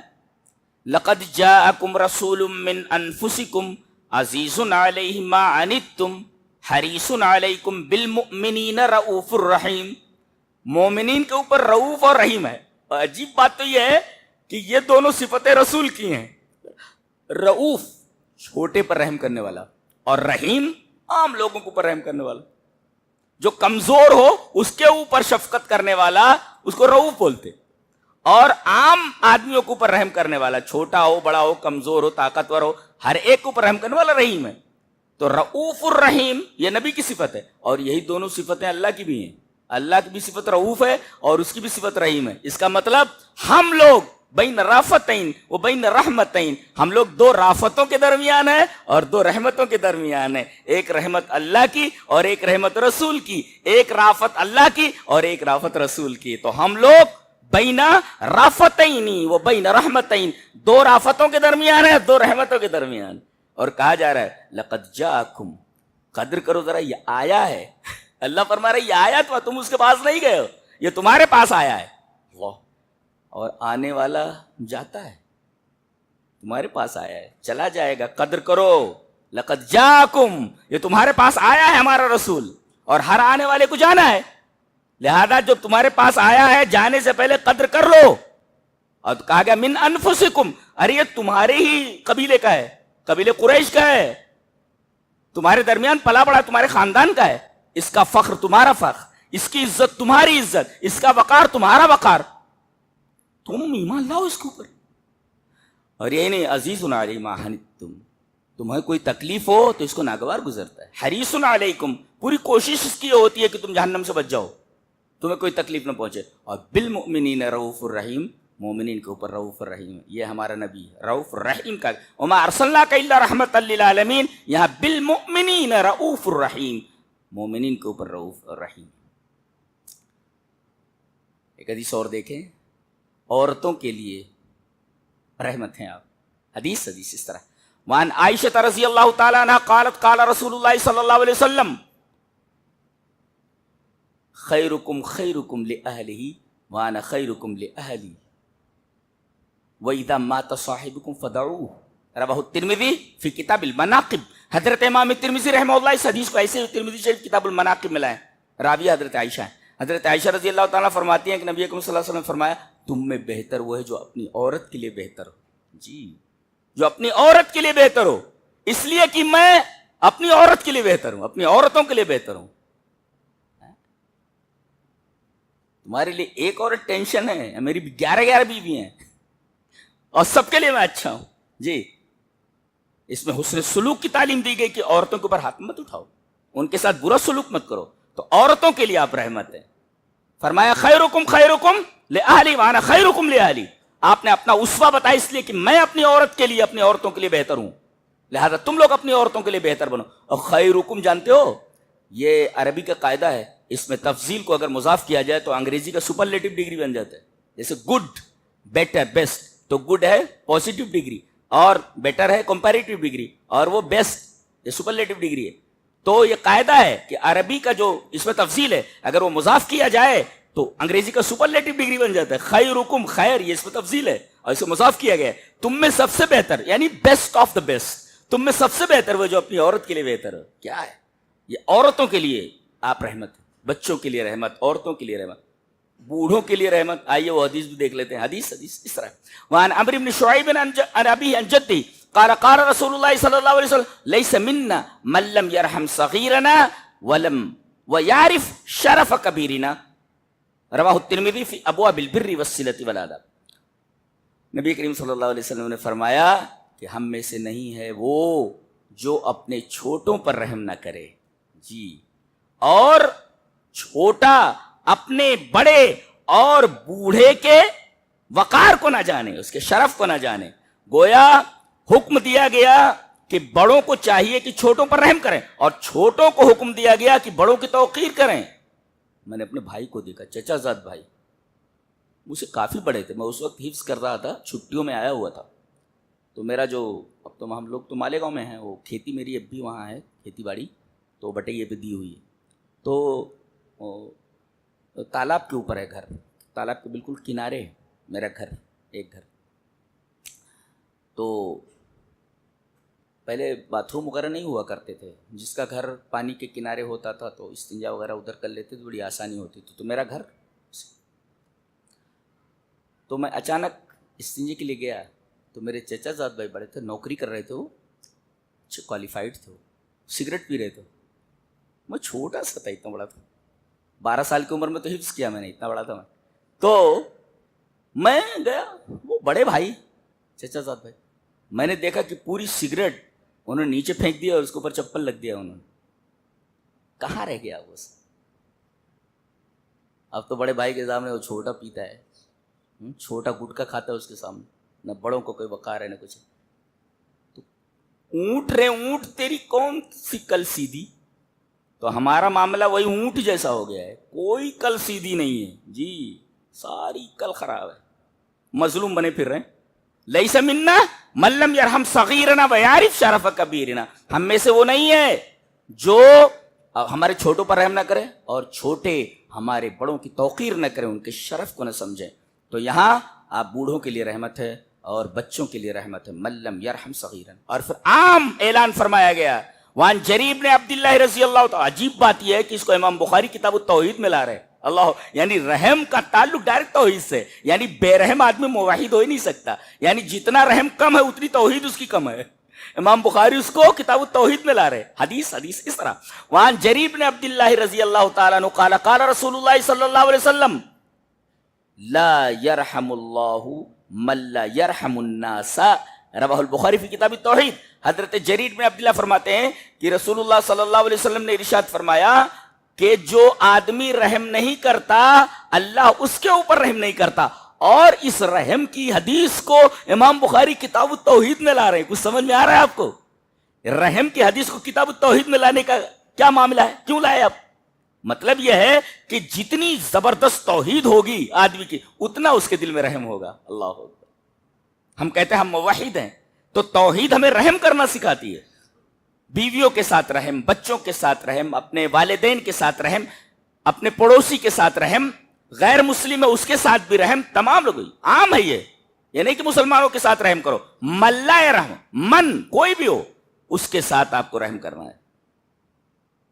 لقد جاءکم رسول من انفسکم عزیز علیہ ما عنتم حریص علیکم بالمؤمنین رؤوف الرحیم. مومنین کے اوپر رؤوف اور رحیم ہے. اور عجیب بات تو یہ ہے کہ یہ دونوں صفتیں رسول کی ہیں. رؤوف چھوٹے پر رحم کرنے والا, اور رحیم عام لوگوں کے اوپر رحم کرنے والا. جو کمزور ہو اس کے اوپر شفقت کرنے والا اس کو رؤوف بولتے, اور عام آدمیوں کے اوپر رحم کرنے والا, چھوٹا ہو بڑا ہو کمزور ہو طاقتور ہو ہر ایک کے اوپر رحم کرنے والا رحیم ہے. تو رؤوف الرحیم یہ نبی کی صفت ہے, اور یہی دونوں صفتیں اللہ کی بھی ہیں. اللہ کی بھی صفت رؤوف ہے اور اس کی بھی صفت رحیم ہے. اس کا مطلب ہم لوگ بین رافتین و بین رحمتین, ہم لوگ دو رافتوں کے درمیان ہیں اور دو رحمتوں کے درمیان ہیں. ایک رحمت اللہ کی اور ایک رحمت رسول کی, ایک رافت اللہ کی اور ایک رافت رسول کی. تو ہم لوگ بین رافتین و بین رحمتین, دو رافتوں کے درمیان ہیں, دو رحمتوں کے درمیان. اور کہا جا رہا ہے لقد جاءکم, قدر کرو ذرا, یہ آیا ہے. اللہ فرما رہا ہے یہ آیا تو تم اس کے پاس نہیں گئے ہو, یہ تمہارے پاس آیا ہے. اللہ, اور آنے والا جاتا ہے, تمہارے پاس آیا ہے, چلا جائے گا. قدر کرو, لقد جاءکم, یہ تمہارے پاس آیا ہے ہمارا رسول, اور ہر آنے والے کو جانا ہے. لہذا جب تمہارے پاس آیا ہے جانے سے پہلے قدر کر لو. اور کہا گیا من انفسکم, ارے یہ تمہارے ہی قبیلے کا ہے, قبیلے قریش کا ہے, تمہارے درمیان پلا بڑا تمہارے خاندان کا ہے. اس کا فخر تمہارا فخر, اس کی عزت تمہاری عزت, اس کا وقار تمہارا وقار. تم ایمان لاؤ اس کے اوپر. اور یہ نہیں, عزیز علیہ ما عنتم, تمہیں کوئی تکلیف ہو تو اس کو ناگوار گزرتا ہے. حریص علیکم, پوری کوشش اس کی ہوتی ہے کہ تم جہنم سے بچ جاؤ, تمہیں کوئی تکلیف نہ پہنچے. اور بالمؤمنین رؤوف الرحیم, مومنین کے اوپر رؤوف الرحیم. یہ ہمارا نبی رؤوف الرحیم کا. وما ارسلناک الا رحمۃ للعالمین, یہاں بالمؤمنین رؤوف الرحیم, مومنین کے اوپر رؤوف الرحیم. ایک حدیث اور دیکھیں, عورتوں کے لیے رحمت ہیں آپ. حدیث اس طرح, وعن عائشہ رضی اللہ تعالی عنہ قالت قال رسول اللہ صلی اللہ علیہ وسلم خیرکم خیرکم لأہلہ وانا خیرکم لأہلی وَإِذَا مَاتَ صَاحِبُكُمْ فَدَعُوهُ رواہ الترمذی فی کتاب المناقب. حضرت امام ترمذی رحمہ اللہ اس حدیث کو ایسے ترمذی شریف کتاب المناقب میں لائیں. راوی حضرت عائشہ ہیں. حضرت عائشہ رضی اللہ تعالیٰ فرماتی ہیں کہ نبی اکرم صلی اللہ علیہ وسلم نے فرمایا تم میں بہتر وہ ہے جو اپنی عورت کے لیے بہتر ہو. جی, جو اپنی عورت کے لیے بہتر ہو, اس لیے کہ میں اپنی عورت کے لیے بہتر ہوں, اپنی عورتوں کے لیے بہتر ہوں. تمہارے لیے ایک اور ٹینشن ہے, میری 11 بیوی ہیں اور سب کے لیے میں اچھا ہوں. جی, اس میں حسن سلوک کی تعلیم دی گئی کہ عورتوں کے اوپر ہاتھ مت اٹھاؤ, ان کے ساتھ برا سلوک مت کرو. تو عورتوں کے لیے آپ رحمت ہیں. فرمایا خیرکم خیرکم لأہلی وانا خیرکم لأہلی. آپ نے اپنا اسوہ بتایا اس لیے کہ میں اپنی عورت کے لیے, اپنی عورتوں کے لیے بہتر ہوں, لہذا تم لوگ اپنی عورتوں کے لیے بہتر بنو. اور خیرکم جانتے ہو یہ عربی کا قاعدہ ہے, اس میں تفضیل کو اگر مضاف کیا جائے تو انگریزی کا سپرلیٹو ڈگری بن جاتا ہے. جیسے گڈ, بیٹر, بیسٹ, تو گڈ ہے پوزیٹو ڈگری اور بیٹر ہے کمپیریٹو ڈگری, اور وہ بیسٹ یہ سپرلیٹو ڈگری ہے. تو یہ قاعدہ ہے کہ عربی کا جو اس میں تفضیل ہے اگر وہ مضاف کیا جائے تو انگریزی کا سپرلیٹو ڈگری بن جاتا ہے. خیرکم, خیر یہ اس میں تفضیل ہے اور اسے مضاف کیا گیا ہے. تم میں سب سے بہتر یعنی بیسٹ آف دا بیسٹ, تم میں سب سے بہتر وہ جو اپنی عورت کے لیے بہتر ہو. کیا ہے یہ, عورتوں کے لیے آپ رحمت, بچوں کے لیے رحمت, عورتوں کے لیے رحمت, بوڑھوں کے لیے رحمت. آئیے وہ حدیث بھی دیکھ لیتے ہیں. حدیث اس طرح, وعن عمرو بن شعیب عن ابیہ عن جدہ قال قال رسول اللہ صلی اللہ علیہ وسلم لیس منا من لم يرحم صغیرنا ولم ويعرف شرف کبیرنا. رواہ الترمذی فی ابواب البر والصلۃ والآداب. نبی کریم صلی اللہ علیہ وسلم نے فرمایا کہ ہم میں سے نہیں ہے وہ جو اپنے چھوٹوں پر رحم نہ کرے. جی, اور چھوٹا اپنے بڑے اور بوڑھے کے وقار کو نہ جانے, اس کے شرف کو نہ جانے. گویا حکم دیا گیا کہ بڑوں کو چاہیے کہ چھوٹوں پر رحم کریں, اور چھوٹوں کو حکم دیا گیا کہ بڑوں کی توقیر کریں. میں نے اپنے بھائی کو دیکھا, چچا زاد بھائی, مجھ سے کافی بڑے تھے. میں اس وقت حفظ کر رہا تھا, چھٹیوں میں آیا ہوا تھا. تو میرا جو, اب تو ہم لوگ تو مالیگاؤں میں ہیں, وہ کھیتی میری اب بھی وہاں ہے, کھیتی باڑی تو بٹیے پہ دی ہوئی ہے. تو تالاب کے اوپر ہے گھر, تالاب کے بالکل کنارے ہے میرا گھر, ایک گھر. تو پہلے باتھ روم وغیرہ نہیں ہوا کرتے تھے، جس کا گھر پانی کے کنارے ہوتا تھا تو استنجا وغیرہ ادھر کر لیتے تو بڑی آسانی ہوتی تھی. تو میرا گھر، تو میں اچانک استنجے کے لیے گیا تو میرے چچا زاد بھائی بڑے تھے، نوکری کر رہے تھے، وہ اچھے کوالیفائڈ تھے، وہ سگریٹ پی رہے تھے. میں چھوٹا سا تھا، اتنا بڑا تھا، 12 سال کی عمر میں تو حفظ کیا میں نے، اتنا بڑا تھا میں. تو میں گیا، وہ بڑے بھائی چچا زاد بھائی، میں نے دیکھا کہ پوری سگریٹ انہوں نے نیچے پھینک دیا اور اس کے اوپر چپل لگ دیا انہوں نے. کہاں رہ گیا وہ؟ اب تو بڑے بھائی کے سامنے وہ چھوٹا پیتا ہے، چھوٹا گٹکا کھاتا ہے اس کے سامنے، نہ بڑوں کو کوئی وقار ہے نہ کچھ. تو اونٹ رے اونٹ تیری کون سی کل سیدھی. تو ہمارا معاملہ وہی اونٹ جیسا ہو گیا ہے، کوئی کل سیدھی نہیں ہے جی، ساری کل خراب ہے، مظلوم بنے پھر رہے ہیں. لیس منا من لم یرحم صغیرنا ویعرف شرف کبیرنا. ہم میں سے وہ نہیں ہے جو ہمارے چھوٹوں پر رحم نہ کرے اور چھوٹے ہمارے بڑوں کی توقیر نہ کریں، ان کے شرف کو نہ سمجھیں. تو یہاں آپ بوڑھوں کے لیے رحمت ہے اور بچوں کے لیے رحمت ہے، من لم یرحم صغیرا. اور پھر عام اعلان فرمایا گیا، وان جریر نے عبداللہ رضی اللہ تعالی. عجیب بات یہ ہے کہ اس کو امام بخاری کتاب التوحید میں لا رہے. اللہ، یعنی رحم کا تعلق ڈائریکٹ توحید سے، یعنی بے رحم آدمی موحد ہو ہی نہیں سکتا، یعنی جتنا رحم کم ہے اتنی توحید اس کی کم ہے. امام بخاری اس کو کتاب التوحید میں لا رہے. حدیث اس طرح، وان جریر نے عبداللہ رضی اللہ تعالیٰ عنہ قال قال رسول اللہ صلی اللہ علیہ وسلم لا یرحم اللہ من لا یرحم الناس. رواہ البخاری فی کتاب التوحید. حضرت جریر بن عبداللہ فرماتے ہیں کہ رسول اللہ صلی اللہ علیہ وسلم نے ارشاد فرمایا کہ جو آدمی رحم نہیں کرتا اللہ اس کے اوپر رحم نہیں کرتا. اور اس رحم کی حدیث کو امام بخاری کتاب التوحید میں لا رہے ہیں. کچھ سمجھ میں آ رہا ہے آپ کو؟ رحم کی حدیث کو کتاب التوحید میں لانے کا کیا معاملہ ہے؟ کیوں لائے آپ؟ مطلب یہ ہے کہ جتنی زبردست توحید ہوگی آدمی کی اتنا اس کے دل میں رحم ہوگا. اللہ اکبر. ہم کہتے ہیں ہم موحد ہیں تو توحید ہمیں رحم کرنا سکھاتی ہے. بیویوں کے ساتھ رحم، بچوں کے ساتھ رحم، اپنے والدین کے ساتھ رحم، اپنے پڑوسی کے ساتھ رحم، غیر مسلم ہے اس کے ساتھ بھی رحم. تمام لوگ عام ہے یہ نہیں کہ مسلمانوں کے ساتھ رحم کرو. ملا رحم، من کوئی بھی ہو اس کے ساتھ آپ کو رحم کرنا ہے.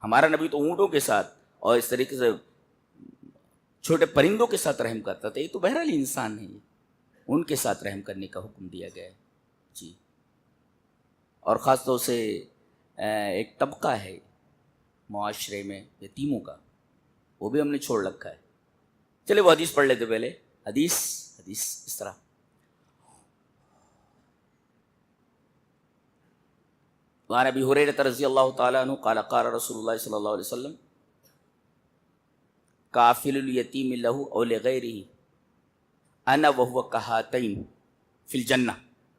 ہمارا نبی تو اونٹوں کے ساتھ اور اس طریقے سے چھوٹے پرندوں کے ساتھ رحم کرتا تھا. یہ تو بہرحال انسان ہے، ان کے ساتھ رحم کرنے کا حکم دیا گیا ہے جی. اور خاص طور سے ایک طبقہ ہے معاشرے میں یتیموں کا، وہ بھی ہم نے چھوڑ رکھا ہے. چلے وہ حدیث پڑھ لیتے پہلے. حدیث اس طرح، وعن ابی ہریرہ رضی اللہ تعالی عنہ قال قال رسول اللہ صلی اللہ علیہ وسلم کافل الیتیم لہ او لغیرہ انا وہو کہاتین فی الجنہ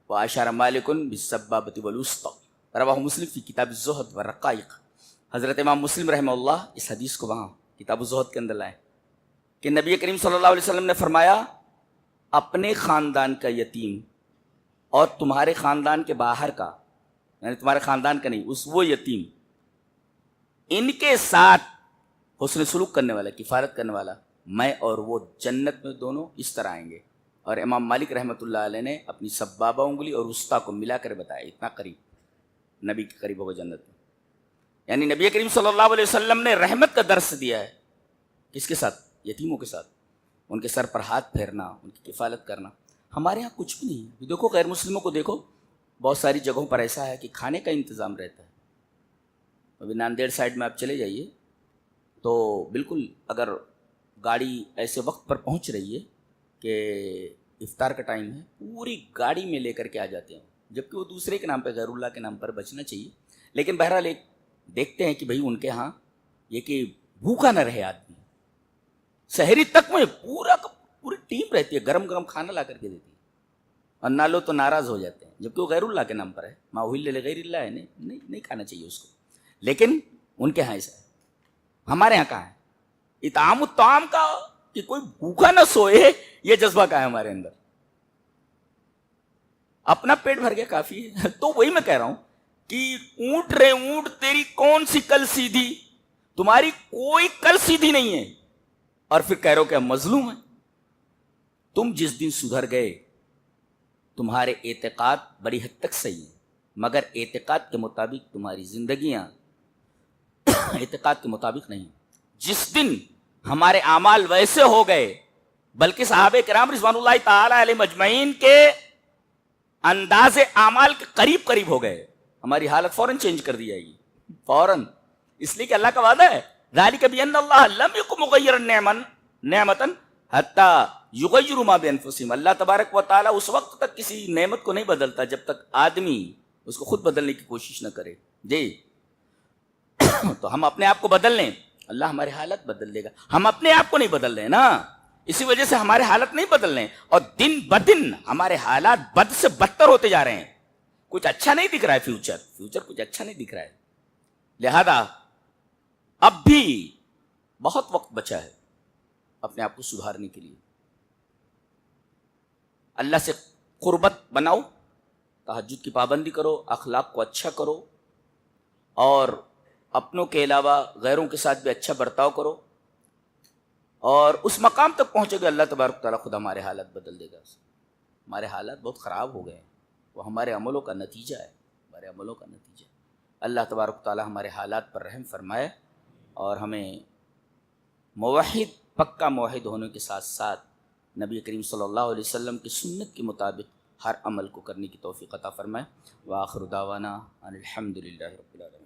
واشار مالک بالسبابۃ والوسطی. رواہ مسلم فی کتاب الزہد والرقائق. حضرت امام مسلم رحمہ اللہ اس حدیث کو وہاں کتاب الزہد کے اندر لائے کہ نبی کریم صلی اللہ علیہ وسلم نے فرمایا اپنے خاندان کا یتیم اور تمہارے خاندان کے باہر کا، یعنی تمہارے خاندان کا نہیں، وہ یتیم، ان کے ساتھ حسن سلوک کرنے والا، کفالت کرنے والا، میں اور وہ جنت میں دونوں اس طرح آئیں گے. اور امام مالک رحمۃ اللہ علیہ نے اپنی سبابہ انگلی اور وسطیٰ کو ملا کر بتایا، اتنا قریب نبی کے قریب ہوگا جنت میں. یعنی نبی کریم صلی اللہ علیہ وسلم نے رحمت کا درس دیا ہے. کس کے ساتھ؟ یتیموں کے ساتھ. ان کے سر پر ہاتھ پھیرنا، ان کی کفالت کرنا. ہمارے ہاں کچھ بھی نہیں. دیکھو غیر مسلموں کو دیکھو، بہت ساری جگہوں پر ایسا ہے کہ کھانے کا انتظام رہتا ہے. ابھی ناندیڑ سائڈ میں آپ چلے جائیے تو بالکل اگر گاڑی ایسے وقت پر پہنچ رہی ہے کہ افطار کا ٹائم ہے، پوری گاڑی میں لے کر کے آ جاتے ہیں، جبکہ وہ دوسرے کے نام پہ، غیر اللہ کے نام پر بچنا چاہیے. لیکن بہرحال ایک دیکھتے ہیں کہ بھئی ان کے ہاں یہ کہ بھوکا نہ رہے آدمی. سحری تک میں پوری ٹیم رہتی ہے، گرم گرم کھانا لا کر کے دیتی ہے، اور نہ لو تو ناراض ہو جاتے ہیں، جبکہ وہ غیر اللہ کے نام پر ہے. ما اہل لغیر اللہ ہے، نہیں کھانا چاہیے اس کو. لیکن ان کے ہاں ایسا ہے. ہمارے یہاں کہاں ہے اطعام الطعام کا، کہ کوئی بھوکا نہ سوئے، یہ جذبہ کہاں ہے ہمارے اندر؟ اپنا پیٹ بھر گیا کافی ہے. تو وہی میں کہہ رہا ہوں کہ اونٹ رے اونٹ تیری کون سی کل سیدھی، تمہاری کوئی کل سیدھی نہیں ہے. اور پھر کہہ رہے ہو کہ ہم مظلوم ہیں. تم جس دن سدھر گئے تمہارے اعتقاد بڑی حد تک صحیح ہیں، مگر اعتقاد کے مطابق تمہاری زندگیاں اعتقاد کے مطابق نہیں۔ جس دن ہمارے اعمال ویسے ہو گئے، بلکہ صحابہ کرام رضوان اللہ تعالی علیہ مجمعین کے انداز اعمال کے قریب قریب ہو گئے، ہماری حالت فوراً چینج کر دی جائے گی، فوراً، اس لیے کہ اللہ کا وعدہ ہے ذالک بان اللہ لم یکن مغیرا نعمتا حتی یغیروا ما بانفسہم، اللہ تبارک و تعالیٰ اس وقت تک کسی نعمت کو نہیں بدلتا جب تک آدمی اس کو خود بدلنے کی کوشش نہ کرے۔ جی تو ہم اپنے آپ کو بدل لیں، اللہ ہماری حالت بدل دے گا، ہم اپنے آپ کو نہیں بدل رہے نا، اسی وجہ سے ہمارے حالت نہیں بدل رہے، اور دن بدن ہمارے حالات بد سے بدتر ہوتے جا رہے ہیں، کچھ اچھا نہیں دکھ رہا ہے، فیوچر کچھ اچھا نہیں دکھ رہا ہے، لہذا اب بھی بہت وقت بچا ہے اپنے آپ کو سدھارنے کے لیے۔ اللہ سے قربت بناؤ، تہجد کی پابندی کرو، اخلاق کو اچھا کرو، اور اپنوں کے علاوہ غیروں کے ساتھ بھی اچھا برتاؤ کرو، اور اس مقام تک پہنچے گا اللہ تبارک تعالیٰ خود ہمارے حالات بدل دے گا۔ ہمارے حالات بہت خراب ہو گئے ہیں، وہ ہمارے عملوں کا نتیجہ ہے، ہمارے عملوں کا نتیجہ ہے۔ اللہ تبارک تعالیٰ ہمارے حالات پر رحم فرمائے اور ہمیں موحد، پکا موحد ہونے کے ساتھ ساتھ نبی کریم صلی اللہ علیہ وسلم کی سنت کے مطابق ہر عمل کو کرنے کی توفیق عطا فرمائے۔ وآخر دعوانا ان الحمد للہ رب العالمین۔